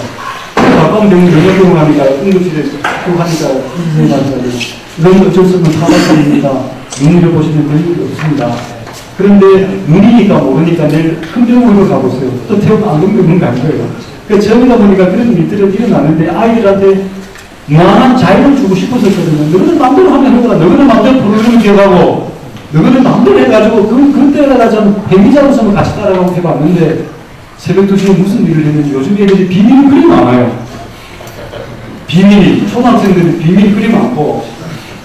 가까운 병원 연락병원 가니까 응급실에 또 가니까 이 생각을 이런 어쩔 수 없는 타박상입니다. 눈으로 보시면 별 일이 없습니다. 그런데 눈이니까 모르니까 내일 큰 병원으로 가보세요. 또 태우고 안경병원 간 거예요. 그러니까 처음이다 보니까 그런 일들은 일어나는데 아이들한테 무한한 자유를 주고 싶었었거든요. 너희는 마음대로 하면 해보라. 너희는 마음대로 프로그램을 기억하고 너희는 마음대로 해가지고 그때가 가서 배기자로서는 같이 따라가고 해봤는데 새벽 2시에 무슨 일을 했는지 요즘 애들이 비밀이 그리 많아요. 비밀이 초등학생들이 비밀이 그리 많고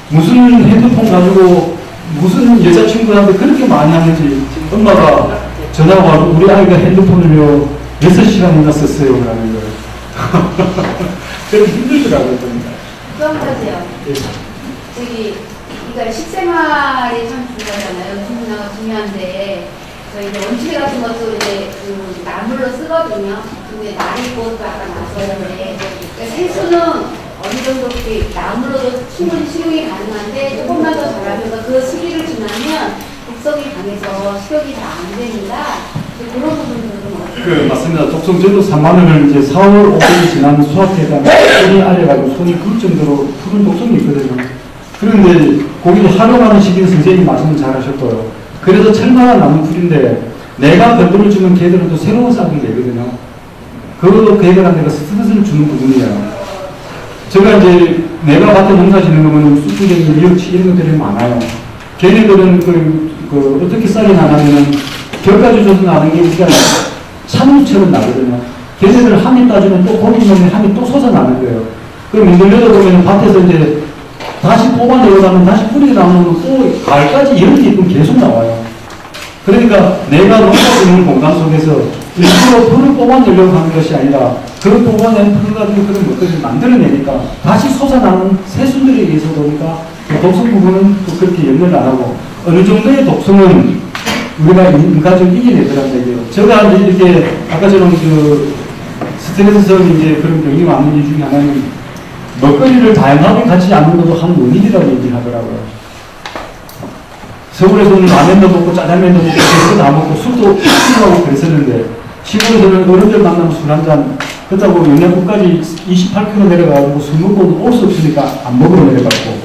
무슨 핸드폰 가지고 무슨 여자친구한테 그렇게 많이 하는지 엄마가 전화가 와서 우리 아이가 핸드폰을요 6시간이나 썼어요 그러는 거예요. 그래서 힘들더라고요.
그런가지요.
예.
그러니까 식생활이 참 중요하잖아요. 너무나 중요한데 저희 이제 원추리 같은 것도 이제 그 나물로 쓰거든요. 근데 날이 꽃도 아까 나왔었는데 그러니까 생수는 어느 정도 이렇게 나물로도 충분히 식용이 가능한데 조금만 더 잘하면서 그 시기를 지나면 독성이 강해서 식욕이 잘 안 됩니다. 그런 부분들은 어떻게?
맞습니다. 독성 저도 3만원을 이제 4월 5일이 지난 수학회담 손이 알려가지고 손이 굴 정도로 푸른 독성이 있거든요. 그런데 거기를 활용하는 시기는 선생님이 말씀을 잘 하셨고요. 그래서 철마가 남은 풀인데 내가 별도를 주면 걔들은 또 새로운 싹이 되거든요. 그걸로 걔들한테 스트레스를 주는 부분이에요. 제가 이제 내가 밭에 농사 짓는 거는 수수쟁이, 미역치 이런 것들이 많아요. 걔네들은 어떻게 싹이 나냐면은 결까지 줘서 나는 게 우리가 산물처럼 나거든요. 걔네들 한입 따주면 또 고기 먹으면 한입 또 솟아나는 거예요. 그럼 민들레다 보면 밭에서 이제 다시 뽑아내려가면 다시 뿌리가 나오면 또 가을까지 10개 있으면 계속 나와요. 그러니까 내가 농사 짓는 공간 속에서 일부러 풀을 뽑아내려고 하는 것이 아니라 그 뽑아낸 풀 가지고 그런 것들을 만들어내니까 다시 솟아나는 새순들에 의해서 보니까 독성 부분은 또 그렇게 연결을 안 하고 어느 정도의 독성은 우리가 인간적으로 이겨내더라는 얘기예요. 제가 이제 이렇게 아까처럼 그 스트레스성 이제 그런 병이 왔는 이유 중에 하나는 먹거리를 다양하게 갖지 않는 것도 한 원인이라고 얘기를 하더라고요. 서울에서는 라면도 먹고 짜장면도 먹고 계속 다 먹고 술도 술하고 그랬었는데 시골에서는 어른들 만나면 술 한잔 그렇다고 영양국까지 28km 내려가고 술 먹고도 올 수 없으니까 안 먹으러 내려갔고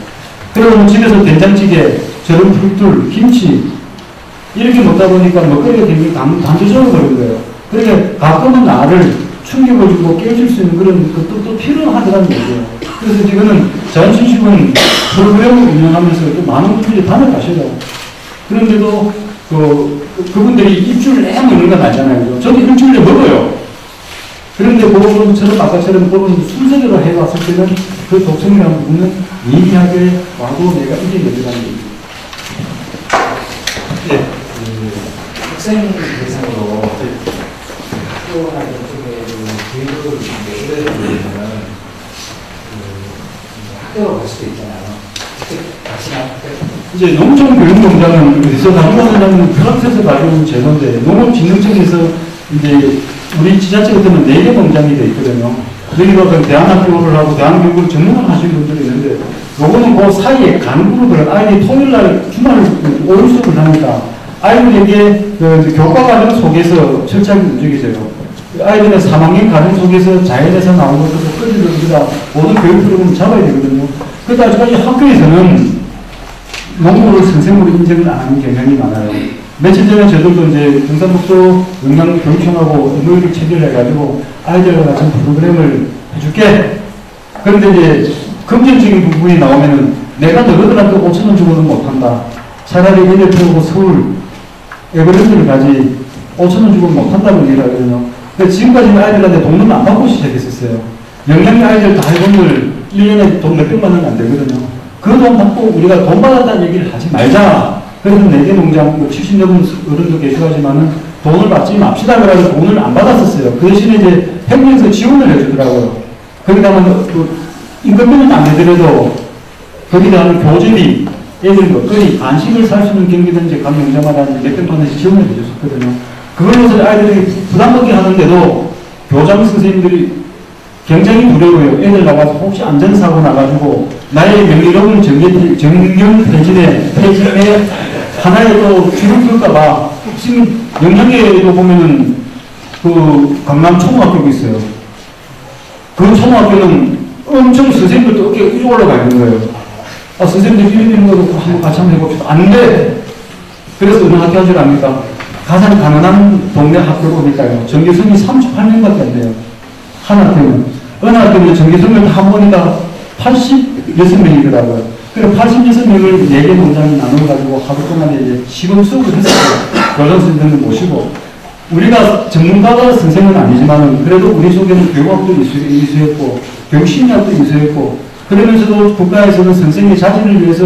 그러면 집에서 된장찌개, 저런 풀들, 김치 이렇게 먹다 보니까 먹거리가 굉장히 단조적으로 버린 거예요. 그러니까 가끔은 나를 충격을 주고 깨질 수 있는 그런 것도 또 필요하더라는 거죠. 그래서 지금은 자연춘식은 프로그램을 운영하면서 또 많은 분들이 다녀가시죠. 그런데도 그분들이 일주일 내내 먹는 건 아니잖아요. 저도 일주일에 먹어요. 그런데 그것처럼 아까처럼 그런 순서대로 해왔을 때는 그 독성이라는 부분은 예리하게 와도 내가 이겨내더라는 얘기죠.
네. 학생 대상으로 학교나 이런 쪽에 교육을 오래 하면 학교로 갈 수도 있잖아요.
이제 농촌교육농장은 어디서 가져오냐면 프랑스에서 가져온 제도인데 농업진흥청에서 이제 우리 지자체 같으면 4개 농장이 돼 있거든요. 여기가 대안학교를 하고 대안교육을 전문을 하시는 분들이 있는데 요거는 그 사이에 간그룹을 아이들이 토요일날 주말 오후 수업을 하니까 아이들에게 그 교과 과정 속에서 철저하게 움직이세요. 아이들의 3학년 과정 속에서 자연에서 나오는 것도 끌리는 우리가 모든 교육 프로그램을 잡아야 되거든요. 그런데 아직까지 학교에서는 농부를 선생으로 인정을 안 하는 경향이 많아요. 며칠 전에 저들도 이제 경상북도 영양교육청하고 MOU를 체결을 해가지고 아이들과 같은 프로그램을 해줄게. 그런데 이제 긍정적인 부분이 나오면은 내가 너희들한테 5,000원 주고는 못한다. 차라리 얘들 태우고 서울 에버랜드를 가지 5,000원 주고는 못한다고 얘기를 하거든요. 근데 지금까지는 아이들한테 돈은 안 받고 시작했었어요. 영양의 아이들 다 해본들 1년에 돈 몇백만 원 안 되거든요. 그 돈 받고 우리가 돈 받았다는 얘기를 하지 말자. 그래서 4개 농장, 70 넘은 어른도 계시지만은 돈을 받지 맙시다. 그래서 돈을 안 받았었어요. 그 대신에 이제 행정에서 지원을 해주더라고요. 거기다가 임금비는 안 내더라도 거기다 하는 교재비, 애들 먹거리, 간식을 살 수 있는 경기든지 각 농장마다 몇백만 원씩 지원을 해줬었거든요. 그걸로서 아이들이 부담받게 하는데도 교장 선생님들이 굉장히 두려워요. 애들 나가서 혹시 안전사고 나가지고 나의 명예로운 정경퇴진에 하나의 또 줄을 끌까봐 지금 영양계에도 보면은 그 강남 초등학교가 있어요. 그 초등학교는 엄청 선생님들도 어깨가 이쪽 올라가 있는 거예요. 아, 선생님들 이런 거도 한번 같이 한번 해봅시다. 안 돼! 그래서 어느 학교 한 줄 압니까? 가장 가난한 동네 학교를 보니까요. 전교생이 38명밖에 안 돼요. 한 학교는. 어느 학교는 전교생을 다 모으니까 86명이더라고요. 그래서 86명을 4개 농장이 나눠가지고 하루 동안에 이제 시범 수업을 했어요. 교장 선생님을 모시고. 우리가 전문가가 선생은 아니지만 그래도 우리 속에는 교육학도 이수했고 교육심리학도 이수했고 그러면서도 국가에서는 선생님의 자질을 위해서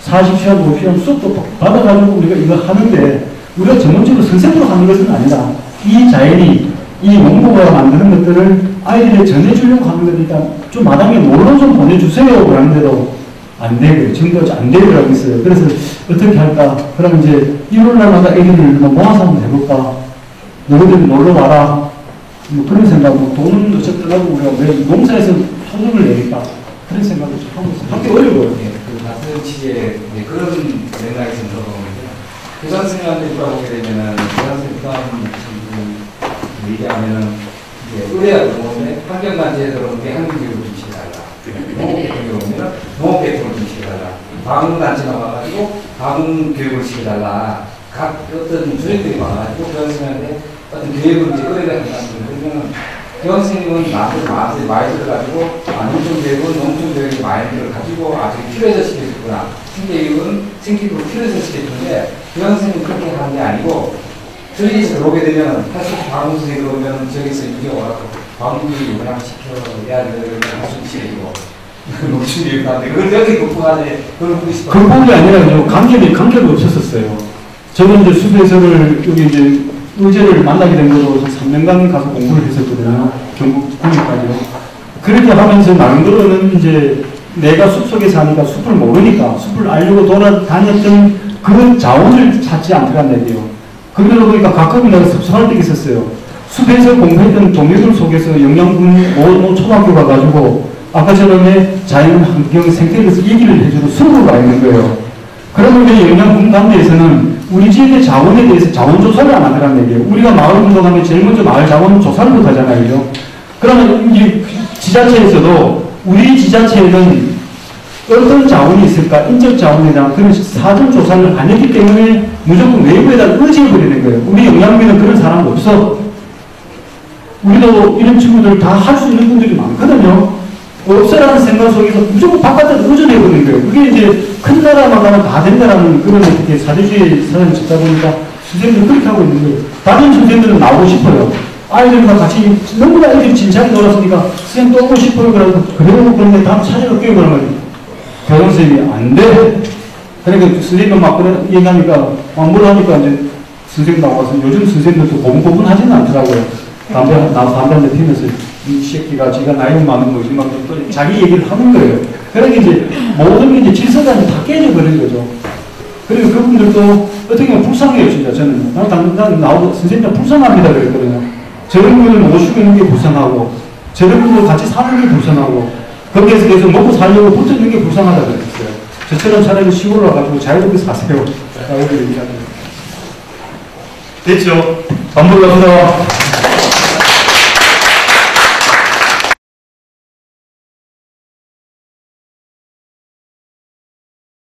40시간, 50시간 수업도 받아가지고 우리가 이거 하는데 우리가 전문적으로 선생으로 하는 것은 아니다. 이 자연이 이 농부가 만드는 것들을 아이들에 전해주려고 하는 거니까 좀 마당에 놀러 좀 보내주세요. 그러는데도 안 되고요. 지금까지 안 되고 하고 있어요. 그래서 어떻게 할까? 그럼 이제 1월날마다 애들을 모아서 한번 해볼까? 너희들 놀러 와라. 뭐 그런 생각, 뭐 돈은 어쨌든 하고 우리가 왜 농사에서 소득을 내니까 그런 생각을 좀 하고 있어요. 학교 어려워요.
예, 그 같은 취지에 그런 맥락에서 물어보는데 교장 선생님한테 물어보게 되면은 교장 선생님 얘기하면은 의뢰가 들어오면 환경단체에 들어오면 환경교육을 좀 시켜달라. 농업계통에 오면 농업계통을 좀 시켜달라. 방문단체 나와가지고 방문교육을 시켜달라. 각 어떤 주인들이 와가지고 교장 선생님한테 어떤 교육을 이제 의뢰가 한다는 그러면 교장 선생님은 마음에 많이 들어가지고 농촌교육은 농촌교육의 마인드를 가지고 아주 필요해서 시켜주구나. 생계교육은 생계교육을 필요해서 시켜주는데 교장 선생님은 그렇게 하는 게 아니고 저기서 들어오게 되면 사실 방문 선생님이 들어오면 저기서 이게 와서 방문교육을 요구시켜야 되는 가수식이고 농촌교육한테 그걸 여기 극복하네. 그걸 보고 싶어요.
극복이 아니라 간격이 없었었어요. 저는 이제 수배서를 여기 이제 의제를 만나게 된 거로 3년간 가서 공부를 했었거든요. 경북 국립까지요. 그렇게 하면서 나름대로는 이제 내가 숲속에 사니까 숲을 모르니까 숲을 알려고 돌아다녔던 그 자원을 찾지 않더란 얘기예요. 그러다 보니까 가끔은 내가 섭섭할 때가 있었어요. 숲에서 공부했던 동료들 속에서 영양군 모 초등학교 가가지고 아까처럼 자연 환경 생태에 대해서 얘기를 해주고 수업을 가 있는 거예요. 그러면 왜 영양군 단대에서는 우리 지역의 자원에 대해서 자원 조사를 안 하더란 얘기예요. 우리가 마을 운동하면 제일 먼저 마을 자원 조사를 못 하잖아요. 그러면 이 지자체에서도 우리 지자체에는 어떤 자원이 있을까, 인적 자원에 대한 그런 사전 조사를 안 했기 때문에 무조건 외부에다 의지해버리는 거예요. 우리 영양군은 그런 사람 없어. 우리도 이런 친구들 다 할 수 있는 분들이 많거든요. 없어라는 생각 속에서 무조건 바깥에서 의존해버리는 거예요. 그게 이제 큰 나라만 가면 다 된다라는 그런 어떻게 사회주의 사회를 짓다 보니까 선생님들 그렇게 하고 있는 거예요. 다른 선생님들은 나오고 싶어요. 아이들과 같이 너무나 애들이 진지하게 놀았으니까 선생님 또 오고 싶어요. 그러고 그런데 다음 차례가 끼고 그러면 교장 선생님이 안 돼. 그러니까 선생님은 막 그런 얘기하니까 뭘 하니까 이제 선생님 나와서 요즘 선생님들도 고분고분 하지는 않더라고요. 담배 한 대 피면서 이 새끼가 지가 나이가 많은 거지 막 또 자기 얘기를 하는 거예요. 그러니까 이제 모든 게 이제 질서가 다 깨져버린 거죠. 그리고 그분들도 어떻게 보면 불쌍해요, 진짜 저는. 난 나오고 선생님 불쌍합니다 그랬거든요. 저런 분을 모시고 있는 게 불쌍하고 저런 분들 같이 사는 게 불쌍하고 거기에서 계속 먹고 살려고 붙어 있는 게 불쌍하다 그랬어요. 저처럼 차라리 시골 와가지고 자유롭게 사세요. 라고 얘기하죠.
됐죠?
안 불러서